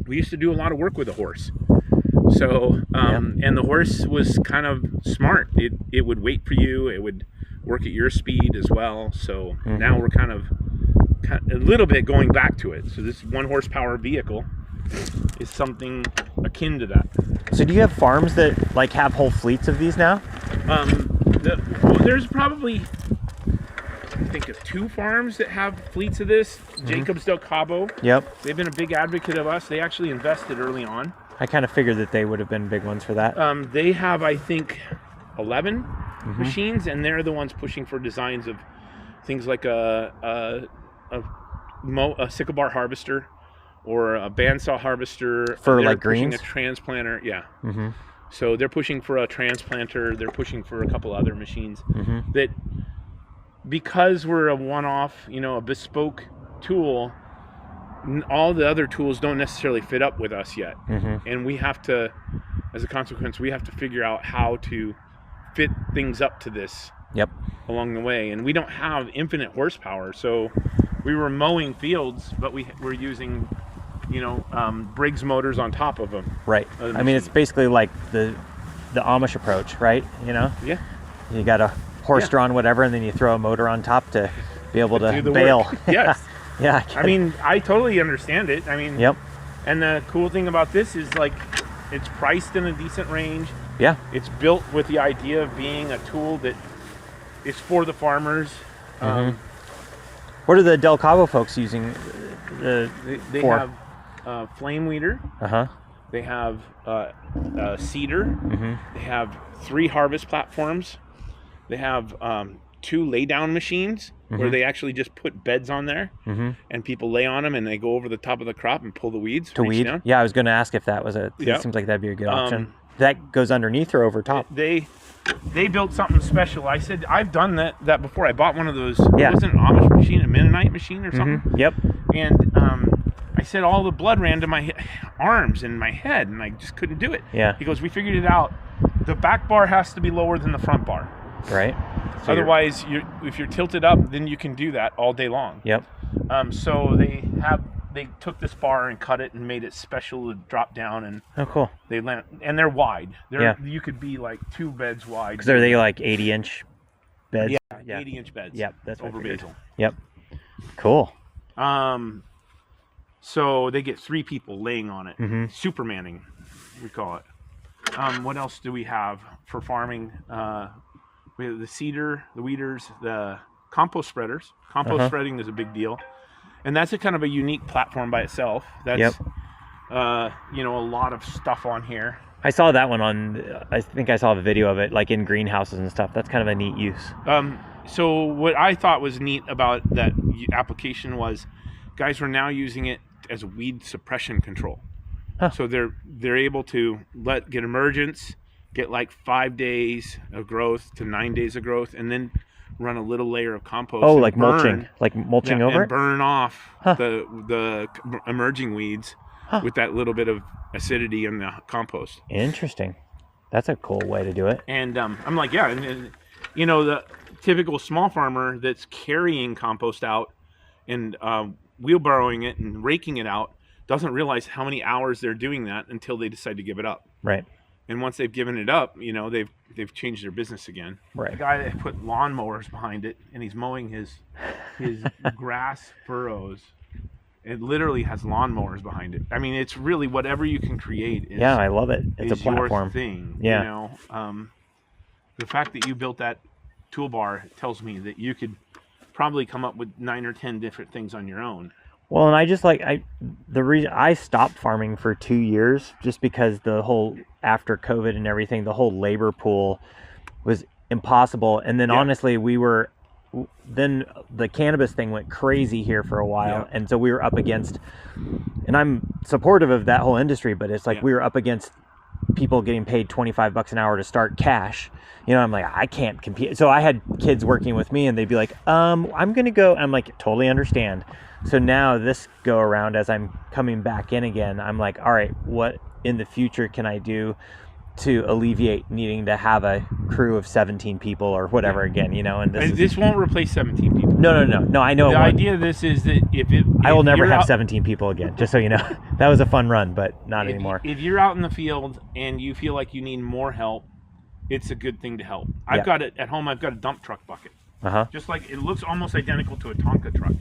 Speaker 2: we used to do a lot of work with a horse. So, and the horse was kind of smart. It would wait for you. It would work at your speed as well. So now we're kind of a little bit going back to it. So this 1 horsepower vehicle is something akin to that.
Speaker 3: So do you have farms that like have whole fleets of these now?
Speaker 2: There's probably, I think, of 2 farms that have fleets of this. Jacobs Del Cabo.
Speaker 3: Yep.
Speaker 2: They've been a big advocate of us. They actually invested early on.
Speaker 3: I kind of figured that they would have been big ones for that.
Speaker 2: They have, I think, 11 machines, and they're the ones pushing for designs of things like a sickle bar harvester or a bandsaw harvester.
Speaker 3: For
Speaker 2: they're
Speaker 3: like greens?
Speaker 2: A transplanter, yeah. So they're pushing for a transplanter. They're pushing for a couple other machines that, because we're a one-off, a bespoke tool, all the other tools don't necessarily fit up with us yet. And we have to, as a consequence, we have to figure out how to fit things up to this along the way. And we don't have infinite horsepower. So we were mowing fields, but we were using, Briggs motors on top of them.
Speaker 3: Right. I mean, it's basically like the Amish approach, right?
Speaker 2: Yeah.
Speaker 3: You got a horse-drawn whatever, and then you throw a motor on top to be able to bail.
Speaker 2: Yes.
Speaker 3: Yeah.
Speaker 2: I mean, I totally understand it. I mean, and the cool thing about this is, like, it's priced in a decent range.
Speaker 3: Yeah.
Speaker 2: It's built with the idea of being a tool that is for the farmers.
Speaker 3: What are the Del Cabo folks using?
Speaker 2: They have flame weeder. They have seeder. They have 3 harvest platforms. They have 2 lay-down machines where they actually just put beds on there, and people lay on them, and they go over the top of the crop and pull the weeds.
Speaker 3: To weed?
Speaker 2: Down.
Speaker 3: Yeah, I was going to ask if that was it seems like that'd be a good option. That goes underneath or over top?
Speaker 2: They built something special. I said, I've done that before. I bought one of those. It wasn't an Amish machine, a Mennonite machine or something.
Speaker 3: Yep.
Speaker 2: And I said all the blood ran to my arms and my head, and I just couldn't do it.
Speaker 3: Yeah.
Speaker 2: He goes, we figured it out. The back bar has to be lower than the front bar.
Speaker 3: Right. So
Speaker 2: otherwise, if you're tilted up, then you can do that all day long.
Speaker 3: Yep.
Speaker 2: So they took this bar and cut it and made it special to drop down, and
Speaker 3: cool.
Speaker 2: They land, and they're wide. You could be like 2 beds wide.
Speaker 3: Because are they like 80-inch beds?
Speaker 2: Yeah, 80-inch beds.
Speaker 3: Yep, that's
Speaker 2: over basil.
Speaker 3: Yep. Cool.
Speaker 2: So they get 3 people laying on it. Supermanning, we call it. What else do we have for farming? We have the seeder, the weeders, the compost spreaders. Compost spreading is a big deal. And that's a kind of a unique platform by itself. That's, a lot of stuff on here.
Speaker 3: I saw that one I think I saw a video of it, like in greenhouses and stuff. That's kind of a neat use.
Speaker 2: So what I thought was neat about that application was guys were now using it as a weed suppression control. So they're able to get emergence, get like 5 days of growth to 9 days of growth, and then run a little layer of compost.
Speaker 3: Oh, like mulching, over
Speaker 2: and
Speaker 3: it?
Speaker 2: Burn off the emerging weeds with that little bit of acidity in the compost.
Speaker 3: Interesting. That's a cool way to do it.
Speaker 2: And I'm like, yeah, and the typical small farmer that's carrying compost out and wheelbarrowing it and raking it out doesn't realize how many hours they're doing that until they decide to give it up.
Speaker 3: Right.
Speaker 2: And once they've given it up, they've changed their business again.
Speaker 3: Right.
Speaker 2: The guy that put lawnmowers behind it, and he's mowing his grass furrows. It literally has lawnmowers behind it. I mean, it's really whatever you can create.
Speaker 3: I love it. It's a platform.
Speaker 2: Your thing.
Speaker 3: Yeah.
Speaker 2: The fact that you built that toolbar tells me that you could probably come up with 9 or 10 different things on your own.
Speaker 3: Well, and I just the reason I stopped farming for 2 years just because the whole after COVID and everything, the whole labor pool was impossible. And then honestly, then the cannabis thing went crazy here for a while. And so we were up against, and I'm supportive of that whole industry, but it's like we were up against people getting paid $25 an hour to start cash. I'm like, I can't compete. So I had kids working with me and they'd be like, I'm going to go. I'm like, totally understand. So now this go around, as I'm coming back in again, I'm like, all right, what in the future can I do to alleviate needing to have a crew of 17 people or whatever again, you know. And
Speaker 2: this won't replace 17 people.
Speaker 3: No, I know.
Speaker 2: The idea of this is that if
Speaker 3: I will never have 17 people again, just so you know. That was a fun run, but not anymore.
Speaker 2: If you're out in the field and you feel like you need more help, it's a good thing to help. I've got it at home. I've got a dump truck bucket. Just like it looks almost identical to a Tonka truck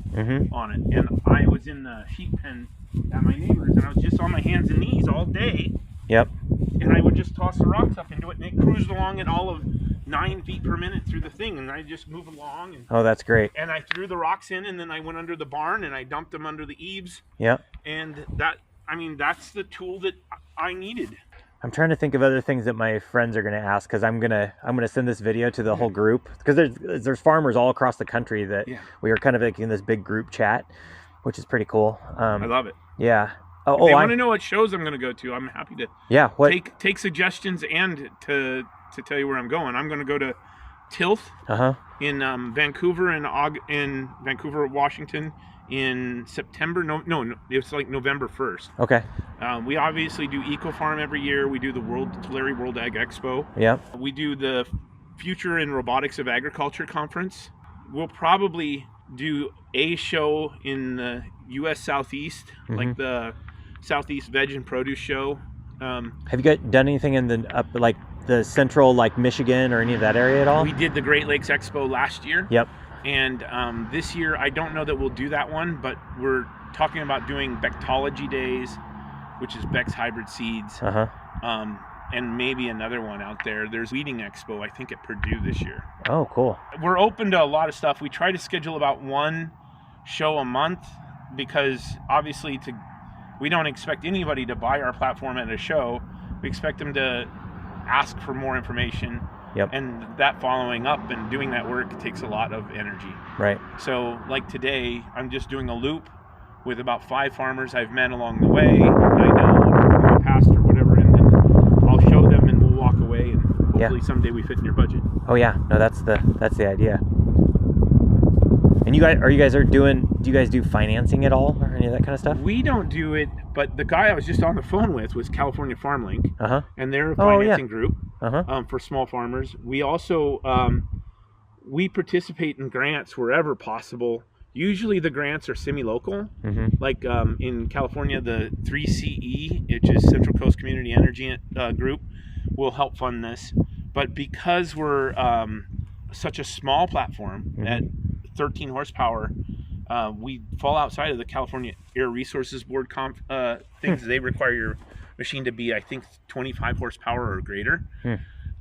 Speaker 2: on it. And I was in the sheep pen at my neighbor's, and I was just on my hands and knees all day.
Speaker 3: Yep.
Speaker 2: And I would just toss the rocks up into it, and it cruised along at all of 9 feet per minute through the thing, and I just move along. And,
Speaker 3: oh, that's great.
Speaker 2: And I threw the rocks in, and then I went under the barn, and I dumped them under the eaves.
Speaker 3: Yep.
Speaker 2: And that's the tool that I needed.
Speaker 3: I'm trying to think of other things that my friends are going to ask, because I'm gonna send this video to the whole group, because there's farmers all across the country that we are kind of like in this big group chat, which is pretty cool.
Speaker 2: I love it.
Speaker 3: Yeah.
Speaker 2: If they want to know what shows I'm going to go to, I'm happy to take suggestions and to tell you where I'm going. I'm going to go to Tilth in Vancouver in Vancouver, Washington in September. No, it's like November 1st.
Speaker 3: Okay.
Speaker 2: We obviously do Eco Farm every year. We do the Tulare World Ag Expo.
Speaker 3: Yeah.
Speaker 2: We do the Future in Robotics of Agriculture conference. We'll probably do a show in the U.S. Southeast, like the Southeast Veg and Produce Show.
Speaker 3: Have you guys done anything in the central, like Michigan or any of that area at all?
Speaker 2: We did the Great Lakes Expo last year.
Speaker 3: Yep.
Speaker 2: And this year, I don't know that we'll do that one, but we're talking about doing Bectology Days, which is Beck's hybrid seeds. And maybe another one out there. There's Weeding Expo, I think, at Purdue this year.
Speaker 3: Oh, cool.
Speaker 2: We're open to a lot of stuff. We try to schedule about one show a month, because obviously we don't expect anybody to buy our platform at a show. We expect them to ask for more information.
Speaker 3: Yep.
Speaker 2: And that following up and doing that work takes a lot of energy.
Speaker 3: Right.
Speaker 2: So like today, I'm just doing a loop with about 5 farmers I've met along the way. I know from my past or whatever, and then I'll show them and we'll walk away, and hopefully someday we fit in your budget.
Speaker 3: Oh yeah, no, that's the idea. And do you guys do financing at all or any of that kind of stuff?
Speaker 2: We don't do it, but the guy I was just on the phone with was California Farm Link, and they're a financing group for small farmers. We also we participate in grants wherever possible. Usually the grants are semi-local, like in California, the 3CE, which is Central Coast Community Energy Group, will help fund this. But because we're such a small platform at 13 horsepower, we fall outside of the California Air Resources Board things. They require your machine to be, I think, 25 horsepower or greater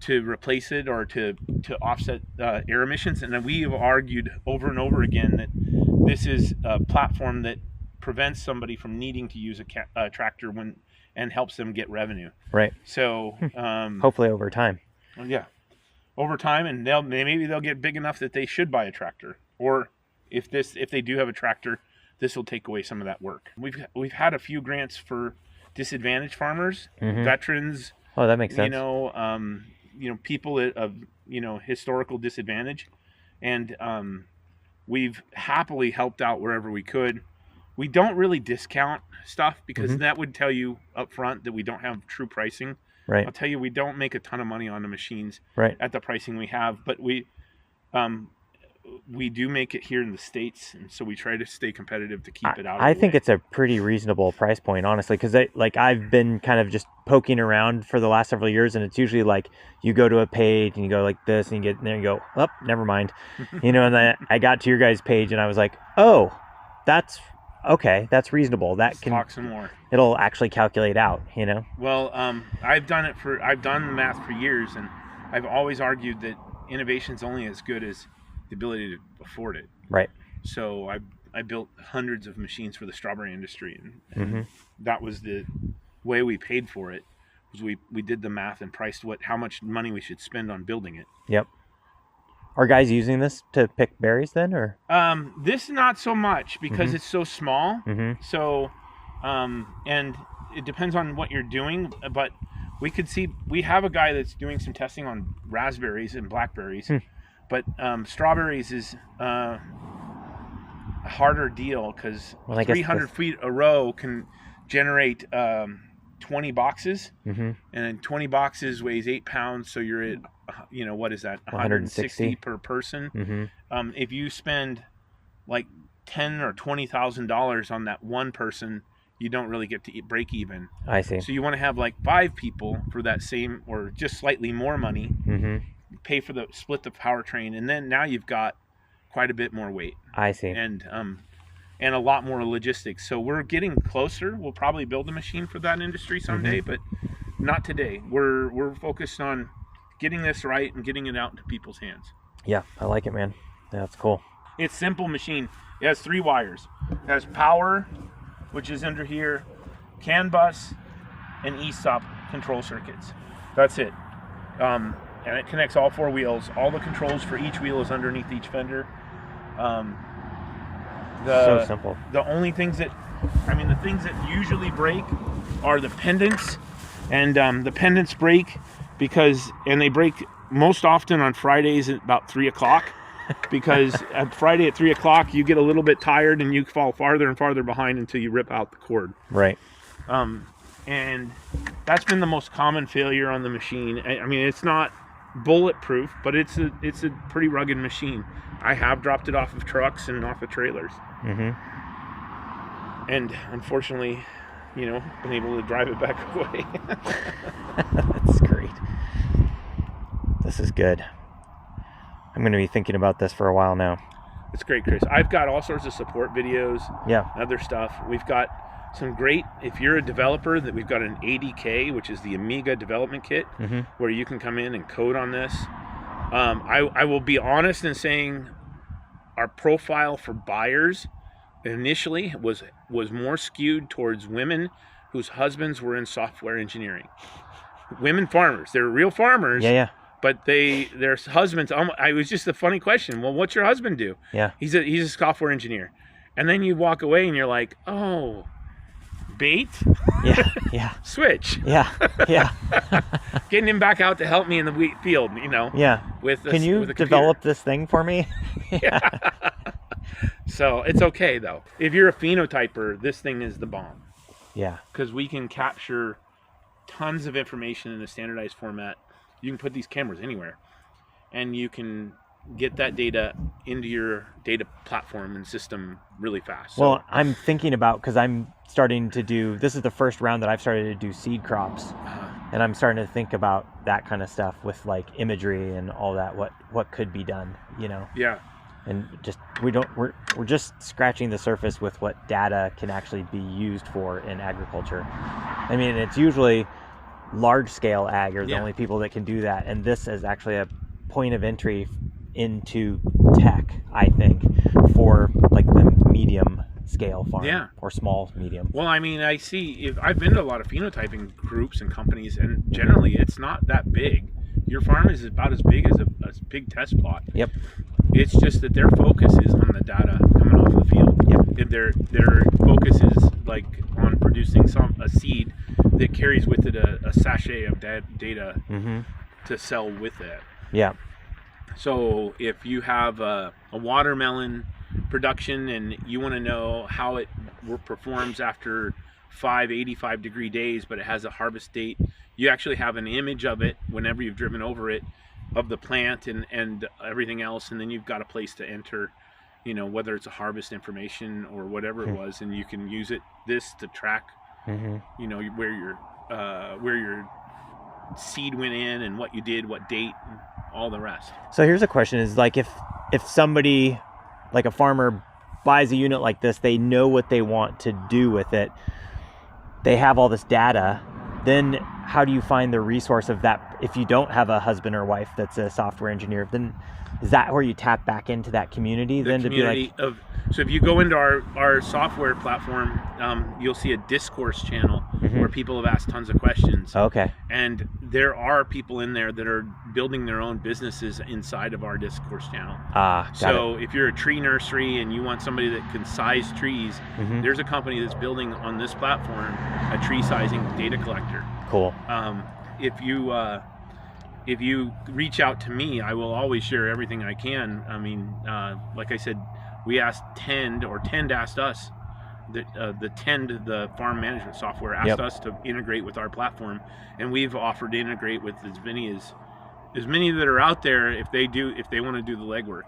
Speaker 2: to replace it or to offset air emissions. And we have argued over and over again that this is a platform that prevents somebody from needing to use a tractor and helps them get revenue.
Speaker 3: Right.
Speaker 2: So
Speaker 3: hopefully over time.
Speaker 2: Yeah, over time, and maybe they'll get big enough that they should buy a tractor. Or if they do have a tractor, this will take away some of that work. We've had a few grants for disadvantaged farmers, veterans.
Speaker 3: Oh, that makes sense.
Speaker 2: People of historical disadvantage, and we've happily helped out wherever we could. We don't really discount stuff because that would tell you up front that we don't have true pricing.
Speaker 3: Right.
Speaker 2: I'll tell you, we don't make a ton of money on the machines at the pricing we have, but we do make it here in the States, and so we try to stay competitive to keep it out.
Speaker 3: I think it's a pretty reasonable price point, honestly, because I've been kind of just poking around for the last several years, and it's usually like you go to a page and you go like this, and you get there and you go, oh, never mind, and then I got to your guys' page and I was like, oh, that's okay, that's reasonable. Let's talk some more. It'll actually calculate out, Well,
Speaker 2: I've done the math for years, and I've always argued that innovation's only as good as the ability to afford it.
Speaker 3: Right.
Speaker 2: So I built hundreds of machines for the strawberry industry, and that was the way we paid for it. Was we did the math and priced how much money we should spend on building it.
Speaker 3: Yep. Are guys using this to pick berries then, or?
Speaker 2: This not so much because it's so small. So, and it depends on what you're doing. But we have a guy that's doing some testing on raspberries and blackberries. But strawberries is a harder deal because 300 feet a row can generate 20 boxes, and then 20 boxes weighs 8 pounds, so you're at, what is that, 160 per person. If you spend like $10,000 or $20,000 on that one person, you don't really get to break even.
Speaker 3: I see.
Speaker 2: So you want to have like 5 people for that same or just slightly more money, pay for split the powertrain, and then now you've got quite a bit more weight.
Speaker 3: I see.
Speaker 2: And a lot more logistics. So we're getting closer. We'll probably build a machine for that industry someday, but not today. We're focused on getting this right and getting it out into people's hands.
Speaker 3: Yeah, I like it, man. That's cool.
Speaker 2: It's a simple machine. It has 3 wires. It has power, which is under here, CAN bus, and e-stop control circuits. That's it. And it connects all 4 wheels. All the controls for each wheel is underneath each fender.
Speaker 3: So simple.
Speaker 2: The only things that, the things that usually break are the pendants, and the pendants break and they break most often on Fridays at about 3 o'clock. Because at Friday at 3 o'clock, you get a little bit tired and you fall farther and farther behind until you rip out the cord.
Speaker 3: Right.
Speaker 2: And that's been the most common failure on the machine. It's not bulletproof, but it's a pretty rugged machine. I have dropped it off of trucks and off of trailers. And unfortunately, been able to drive it back away.
Speaker 3: That's great. This is good. I'm going to be thinking about this for a while now.
Speaker 2: It's great, Chris. I've got all sorts of support videos, other stuff. We've got some great, if you're a developer, that we've got an ADK, which is the Amiga development kit, where you can come in and code on this. I will be honest in saying our profile for buyers initially was more skewed towards women whose husbands were in software engineering. Women farmers. They're real farmers.
Speaker 3: Yeah.
Speaker 2: But their husbands. I was just a funny question. Well, what's your husband do?
Speaker 3: Yeah.
Speaker 2: He's a software engineer, and then you walk away and you're like, oh, bait.
Speaker 3: Yeah.
Speaker 2: Switch.
Speaker 3: Yeah.
Speaker 2: Getting him back out to help me in the wheat field.
Speaker 3: Yeah. Can you develop this thing for me?
Speaker 2: Yeah. So it's okay though. If you're a phenotyper, this thing is the bomb.
Speaker 3: Yeah.
Speaker 2: Because we can capture tons of information in a standardized format. You can put these cameras anywhere, and you can get that data into your data platform and system really fast.
Speaker 3: Well, I'm thinking about, because I'm starting to do, this is the first round that I've started to do seed crops, and I'm starting to think about that kind of stuff with like imagery and all that, what could be done,
Speaker 2: Yeah.
Speaker 3: And just we're just scratching the surface with what data can actually be used for in agriculture. It's usually large scale ag are the only people that can do that, and this is actually a point of entry into tech, I think, for like the medium scale farm or small medium.
Speaker 2: Well, I see, I've been to a lot of phenotyping groups and companies, and generally it's not that big. Your farm is about as big as a big test plot.
Speaker 3: Yep.
Speaker 2: It's just that their focus is on the data coming off the field.
Speaker 3: Yep.
Speaker 2: Their focus is like on producing a seed that carries with it a sachet of data to sell with it.
Speaker 3: Yeah.
Speaker 2: So if you have a watermelon production and you want to know how it performs after 5 85-degree days, but it has a harvest date, you actually have an image of it whenever you've driven over it, of the plant and everything else, and then you've got a place to enter, whether it's a harvest information or whatever it was, and you can use this to track where your seed went in and what you did, what date, and all the rest.
Speaker 3: So here's a question: is like if somebody, like a farmer, buys a unit like this, they know what they want to do with it, they have all this data, then how do you find the resource of that? If you don't have a husband or wife that's a software engineer, then is that where you tap back into that community?
Speaker 2: So if you go into our software platform, you'll see a discourse channel where people have asked tons of questions.
Speaker 3: Okay.
Speaker 2: And there are people in there that are building their own businesses inside of our discourse channel. So if you're a tree nursery and you want somebody that can size trees, there's a company that's building on this platform a tree sizing data collector.
Speaker 3: Cool.
Speaker 2: If you reach out to me, I will always share everything I can. Like I said, we asked Tend asked us the Tend, the farm management software, asked us to integrate with our platform, and we've offered to integrate with as many that are out there if they want to do the legwork.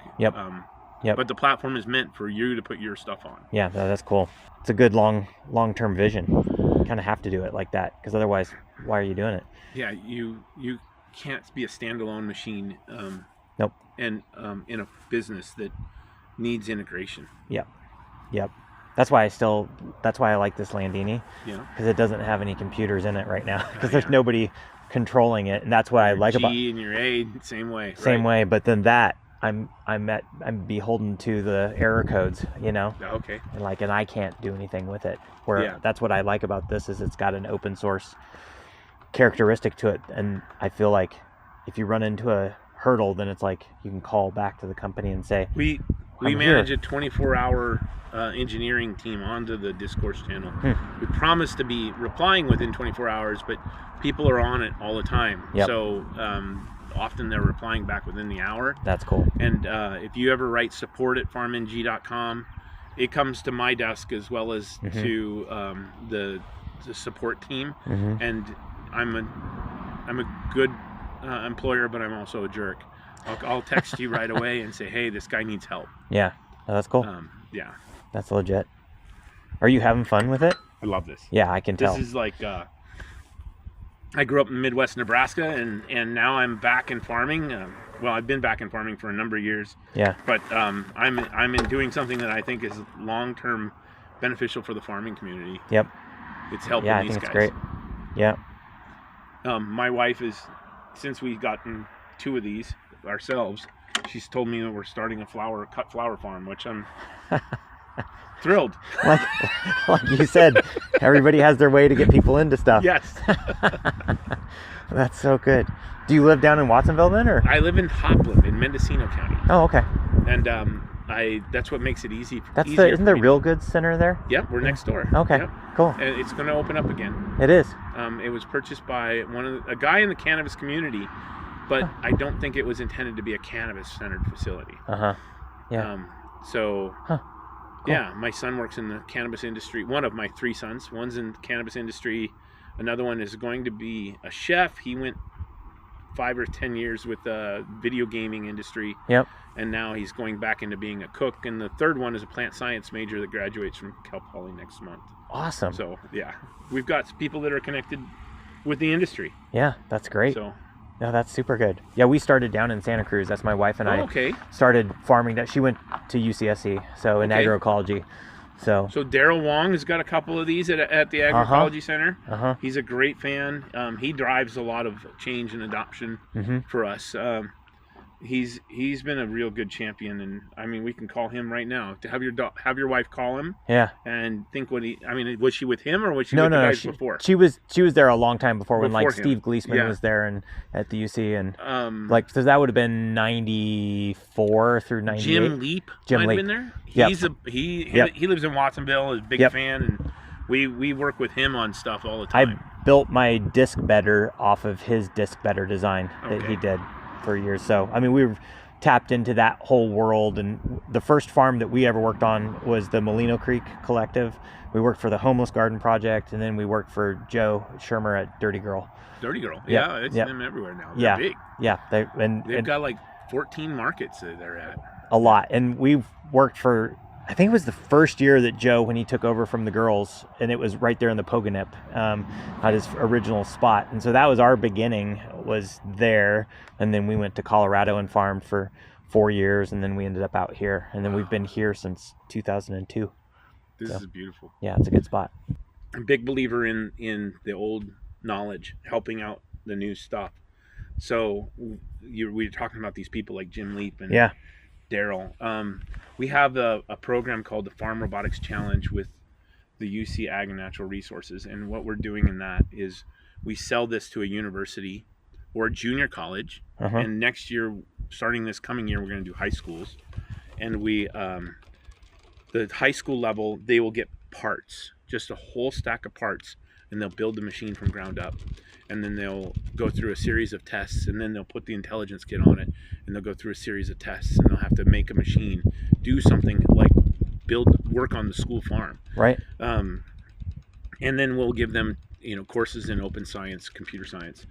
Speaker 2: But the platform is meant for you to put your stuff on. Yeah,
Speaker 3: that's cool. It's a good long-term vision. You kind of have to do it like that, because otherwise, why are you doing it?
Speaker 2: Yeah, you can't be a standalone machine.
Speaker 3: Nope.
Speaker 2: And in a business that needs integration.
Speaker 3: Yep. That's why I like this Landini.
Speaker 2: Yeah.
Speaker 3: Because it doesn't have any computers in it right now. Because there's nobody controlling it, and that's what I like
Speaker 2: G
Speaker 3: about.
Speaker 2: G and your A, same way.
Speaker 3: Same way, but then I'm beholden to the error codes, you know.
Speaker 2: Okay.
Speaker 3: And I can't do anything with it. That's what I like about this, is it's got an open source characteristic to it, and I feel like if you run into a hurdle, then it's like you can call back to the company and say,
Speaker 2: we manage a 24-hour engineering team onto the discourse channel. We promise to be replying within 24 hours, but people are on it all the time. So often they're replying back within the hour.
Speaker 3: That's cool.
Speaker 2: And if you ever write support@farmng.com, it comes to my desk as well as to the support team. And I'm a good employer, but I'm also a jerk. I'll text you right away and say, hey, this guy needs help.
Speaker 3: Yeah, that's cool.
Speaker 2: Yeah,
Speaker 3: that's legit. Are you having fun with it?
Speaker 2: I love this.
Speaker 3: Yeah, I can tell.
Speaker 2: This is like I grew up in Midwest Nebraska, and now I'm back in farming. Well, I've been back in farming for a number of years.
Speaker 3: Yeah.
Speaker 2: But I'm in doing something that I think is long-term beneficial for the farming community.
Speaker 3: Yep.
Speaker 2: It's helping
Speaker 3: I
Speaker 2: these
Speaker 3: think
Speaker 2: guys.
Speaker 3: It's great. Yeah.
Speaker 2: My wife is, since we've gotten 2 of these ourselves, she's told me that we're starting a cut flower farm, which I'm thrilled.
Speaker 3: Like you said, everybody has their way to get people into stuff.
Speaker 2: Yes.
Speaker 3: That's so good. Do you live down in Watsonville then, or?
Speaker 2: I live in Hopland in Mendocino County.
Speaker 3: Oh, okay.
Speaker 2: And that's what makes it easy.
Speaker 3: Isn't there Real Goods Center there?
Speaker 2: Yep, we're next door.
Speaker 3: Okay,
Speaker 2: yep.
Speaker 3: Cool.
Speaker 2: And it's going to open up again.
Speaker 3: It is.
Speaker 2: It was purchased by a guy in the cannabis community, but I don't think it was intended to be a cannabis-centered facility.
Speaker 3: Yeah.
Speaker 2: Cool.
Speaker 3: Cool.
Speaker 2: Yeah, my son works in the cannabis industry. One of my 3 sons. One's in the cannabis industry. Another one is going to be a chef. He went 5 or 10 years with the video gaming industry.
Speaker 3: Yep.
Speaker 2: And now he's going back into being a cook. And the third one is a plant science major that graduates from Cal Poly next month.
Speaker 3: Awesome.
Speaker 2: So, yeah, we've got people that are connected with the industry.
Speaker 3: Yeah, that's great.
Speaker 2: So,
Speaker 3: no, that's super good. Yeah, we started down in Santa Cruz. That's my wife and I started farming. She went to UCSC, so in agroecology. So
Speaker 2: Daryl Wong has got a couple of these at the Agroecology Center. He's a great fan. He drives a lot of change and adoption for us. He's been a real good champion, and I mean, we can call him right now. To have your wife call him.
Speaker 3: Yeah.
Speaker 2: And think was she with him or was she with the guys before?
Speaker 3: She was there a long time before when like Steve Gleasman was there and at the UC, and so that would have been 94 through 98.
Speaker 2: Jim Leap might have been there. He lives in Watsonville, is a big fan, and we work with him on stuff all the time.
Speaker 3: I built my disc bedder off of his disc bedder design that he did for years. So I mean, we've tapped into that whole world, and the first farm that we ever worked on was the Molino Creek Collective. We worked for the Homeless Garden Project, and then we worked for Joe Shermer at Dirty Girl.
Speaker 2: Yeah, it's them everywhere now. They're big.
Speaker 3: Yeah,
Speaker 2: they've got like 14 markets that they're at.
Speaker 3: A lot. And we've worked for, I think it was the first year that Joe, when he took over from the girls, and it was right there in the Poganip, at his original spot. And so that was our beginning, was there. And then we went to Colorado and farmed for 4 years, and then we ended up out here. And then we've been here since 2002.
Speaker 2: This is beautiful.
Speaker 3: Yeah, it's a good spot.
Speaker 2: I'm a big believer in the old knowledge, helping out the new stuff. So we were talking about these people like Jim Leap and Daryl. We have a program called the Farm Robotics Challenge with the UC Ag and Natural Resources, and what we're doing in that is we sell this to a university or a junior college, and next year, starting this coming year, we're going to do high schools, and the high school level, they will get parts, just a whole stack of parts, and they'll build the machine from ground up, and then they'll go through a series of tests, and then they'll put the intelligence kit on it, and they'll go through a series of tests, and they'll have to make a machine do something like work on the school farm.
Speaker 3: Right.
Speaker 2: And then we'll give them, courses in open science, computer science.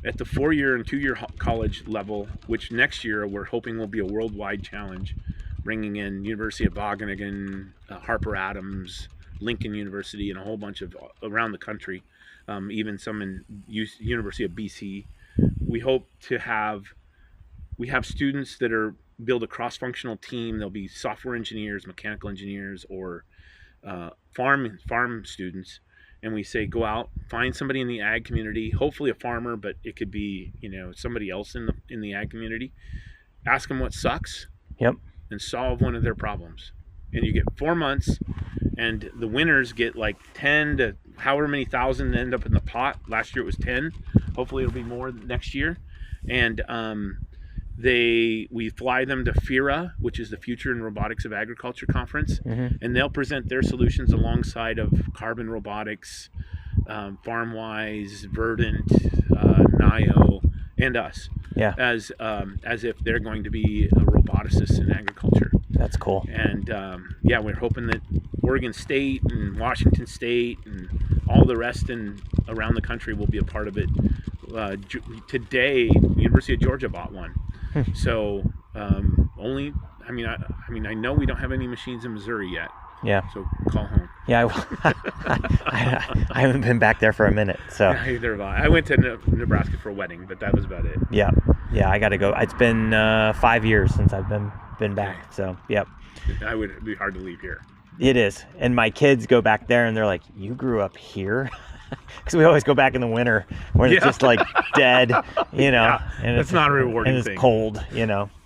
Speaker 2: At the 4-year and 2-year college level, which next year we're hoping will be a worldwide challenge, bringing in University of Wageningen, Harper Adams, Lincoln University, and a whole bunch of around the country, even some in University of BC. We hope to have students that build a cross-functional team. There'll be software engineers, mechanical engineers, or farm students. And we say, go out, find somebody in the ag community, hopefully a farmer, but it could be, somebody else in the ag community. Ask them what sucks.
Speaker 3: Yep.
Speaker 2: And solve one of their problems. And you get 4 months, and the winners get like 10 to however many thousand end up in the pot. Last year it was 10. Hopefully it'll be more next year. And we fly them to FIRA, which is the Future in Robotics of Agriculture conference, and they'll present their solutions alongside of Carbon Robotics, FarmWise, Verdant, NIO, and us.
Speaker 3: Yeah.
Speaker 2: As if they're going to be roboticists in agriculture.
Speaker 3: That's cool. And
Speaker 2: we're hoping that Oregon State and Washington State and all the rest around the country will be a part of it. Today, University of Georgia bought one. So I know we don't have any machines in Missouri yet.
Speaker 3: Yeah.
Speaker 2: So call home.
Speaker 3: Yeah, I haven't been back there for a minute. So
Speaker 2: Neither have I. I went to Nebraska for a wedding, but that was about it.
Speaker 3: Yeah. I got to go. It's been 5 years since I've been back. So yep.
Speaker 2: It'd be hard to leave here.
Speaker 3: It is, and my kids go back there, and they're like, "You grew up here?" Because we always go back in the winter when it's just like dead, and
Speaker 2: it's not a rewarding
Speaker 3: and
Speaker 2: thing.
Speaker 3: It's cold,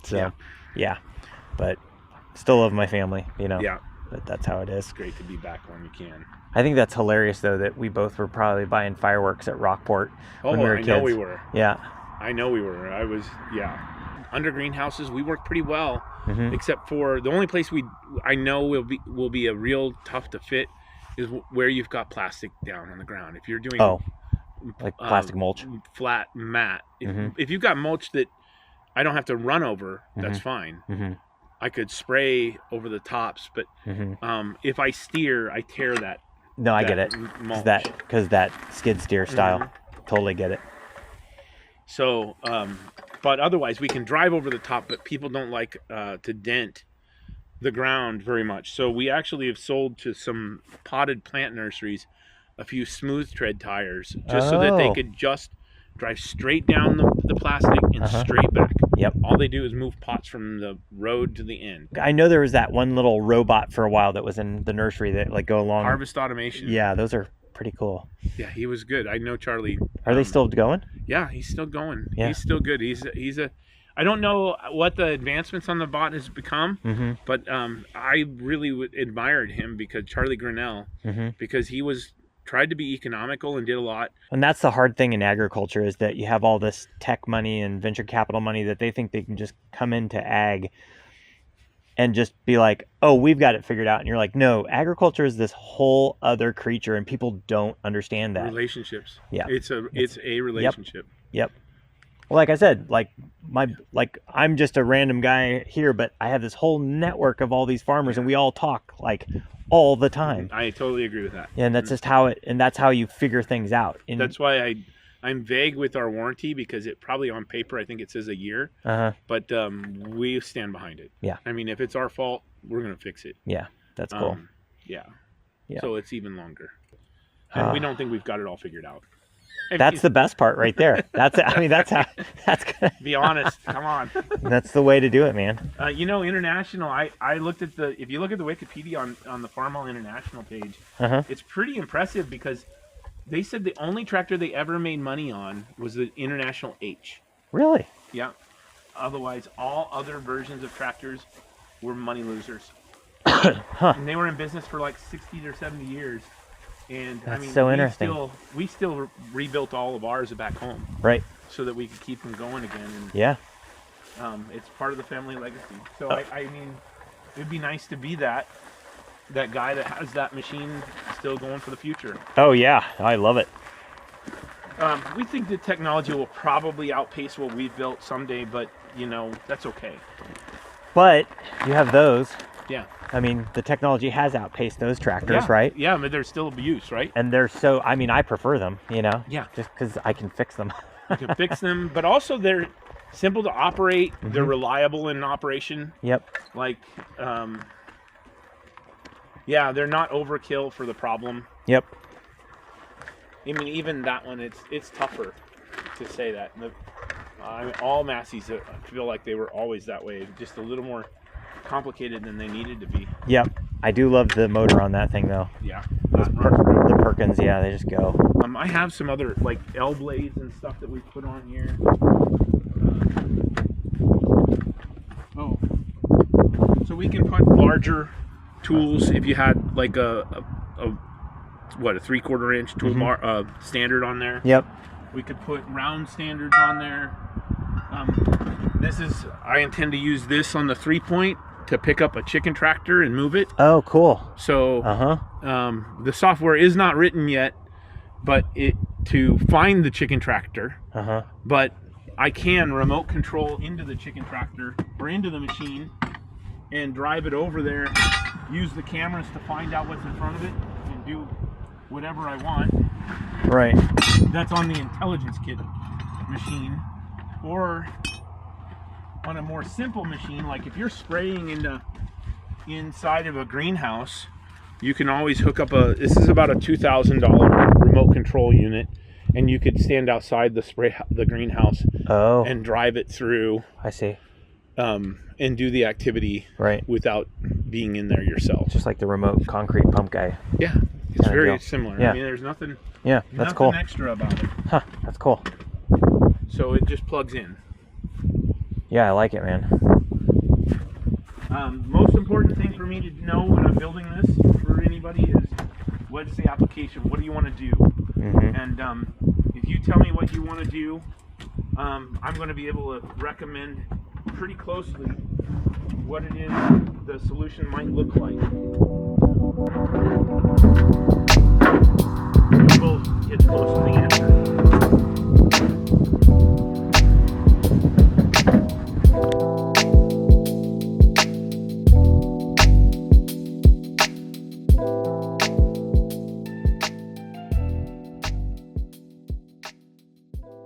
Speaker 3: So, yeah, but still love my family,
Speaker 2: Yeah.
Speaker 3: But that's how it is.
Speaker 2: It's great to be back when you can.
Speaker 3: I think that's hilarious, though, that we both were probably buying fireworks at Rockport when we were kids.
Speaker 2: I know we were.
Speaker 3: Yeah.
Speaker 2: I know we were. Under greenhouses, we work pretty well, except for the only place I know will be a real tough to fit is where you've got plastic down on the ground. If you're doing
Speaker 3: like plastic mulch,
Speaker 2: flat mat. If you've got mulch that I don't have to run over, that's fine. I could spray over the tops, but if I steer, I tear that.
Speaker 3: No, I get it. Because that skid steer style. Totally get it.
Speaker 2: So, but otherwise we can drive over the top, but people don't like to dent the ground very much. So we actually have sold to some potted plant nurseries a few smooth tread tires just so that they could just drive straight down the plastic and straight back.
Speaker 3: Yep.
Speaker 2: All they do is move pots from the road to the end.
Speaker 3: I know there was that one little robot for a while that was in the nursery that go along.
Speaker 2: Harvest automation.
Speaker 3: Yeah, those are pretty cool.
Speaker 2: Yeah, he was good. I know Charlie.
Speaker 3: Are they still going?
Speaker 2: Yeah, he's still going.
Speaker 3: Yeah.
Speaker 2: He's still good. He's a I don't know what the advancements on the bot has become, but I really admired him because Charlie Grinnell, because he tried to be economical and did a lot.
Speaker 3: And that's the hard thing in agriculture is that you have all this tech money and venture capital money that they think they can just come into ag and just be like, oh, we've got it figured out. And you're like, no, agriculture is this whole other creature and people don't understand that.
Speaker 2: Relationships.
Speaker 3: Yeah.
Speaker 2: It's a relationship.
Speaker 3: Yep. Well, like I said, I'm just a random guy here, but I have this whole network of all these farmers and we all talk like all the time.
Speaker 2: I totally agree with that.
Speaker 3: And that's just that's how you figure things out. And
Speaker 2: that's why I'm vague with our warranty because it probably on paper, I think it says a year, but we stand behind it.
Speaker 3: Yeah.
Speaker 2: I mean, if it's our fault, we're going to fix it.
Speaker 3: Yeah. That's cool.
Speaker 2: Yeah.
Speaker 3: Yeah.
Speaker 2: So it's even longer. And we don't think we've got it all figured out.
Speaker 3: That's the best part right there. That's good.
Speaker 2: Be honest. Come on.
Speaker 3: That's the way to do it, man.
Speaker 2: International, I looked at if you look at the Wikipedia on the Farmall International page, it's pretty impressive because they said the only tractor they ever made money on was the International H.
Speaker 3: Really?
Speaker 2: Yeah. Otherwise, all other versions of tractors were money losers. And they were in business for like 60 or 70 years. And
Speaker 3: that's so interesting.
Speaker 2: We still rebuilt all of ours back home,
Speaker 3: right?
Speaker 2: So that we could keep them going again. And,
Speaker 3: yeah,
Speaker 2: it's part of the family legacy. So I mean, it'd be nice to be that guy that has that machine still going for the future.
Speaker 3: Oh yeah, I love it.
Speaker 2: We think the technology will probably outpace what we've built someday, but that's okay.
Speaker 3: But you have those.
Speaker 2: Yeah.
Speaker 3: I mean, the technology has outpaced those tractors, right?
Speaker 2: Yeah, but there's still abuse, right?
Speaker 3: And they're so, I mean, I prefer them, you know?
Speaker 2: Yeah.
Speaker 3: Just because I can fix them.
Speaker 2: You can fix them, but also they're simple to operate. They're reliable in operation.
Speaker 3: Yep.
Speaker 2: Like, yeah, they're not overkill for the problem.
Speaker 3: Yep.
Speaker 2: I mean, even that one, it's tougher to say that. All Masseys, I feel like they were always that way, just a little more complicated than they needed to be.
Speaker 3: Yep. I do love the motor on that thing, though.
Speaker 2: Yeah.
Speaker 3: The Perkins, yeah, they just go.
Speaker 2: I have some other, like, L blades and stuff that we put on here. So we can put larger tools if you had, like, a 3/4 inch tool standard on there.
Speaker 3: Yep.
Speaker 2: We could put round standards on there. I intend to use this on the 3-point to pick up a chicken tractor and move it.
Speaker 3: Oh, cool.
Speaker 2: So the software is not written yet, but to find the chicken tractor. But I can remote control into the chicken tractor or into the machine and drive it over there, use the cameras to find out what's in front of it, and do whatever I want.
Speaker 3: Right.
Speaker 2: That's on the intelligence kit machine. Or on a more simple machine, like if you're spraying inside of a greenhouse, you can always hook up this is about a $2,000 remote control unit, and you could stand outside the greenhouse and drive it through.
Speaker 3: I see.
Speaker 2: And do the activity without being in there yourself.
Speaker 3: Just like the remote concrete pump guy.
Speaker 2: Yeah, it's very similar.
Speaker 3: Yeah.
Speaker 2: I mean, there's nothing.
Speaker 3: Yeah, that's cool.
Speaker 2: Extra about it.
Speaker 3: Huh, that's cool.
Speaker 2: So it just plugs in.
Speaker 3: Yeah, I like it, man.
Speaker 2: Most important thing for me to know when I'm building this for anybody is, what's the application? What do you want to do? And if you tell me what you want to do, I'm going to be able to recommend pretty closely what it is the solution might look like. We'll get close to the end.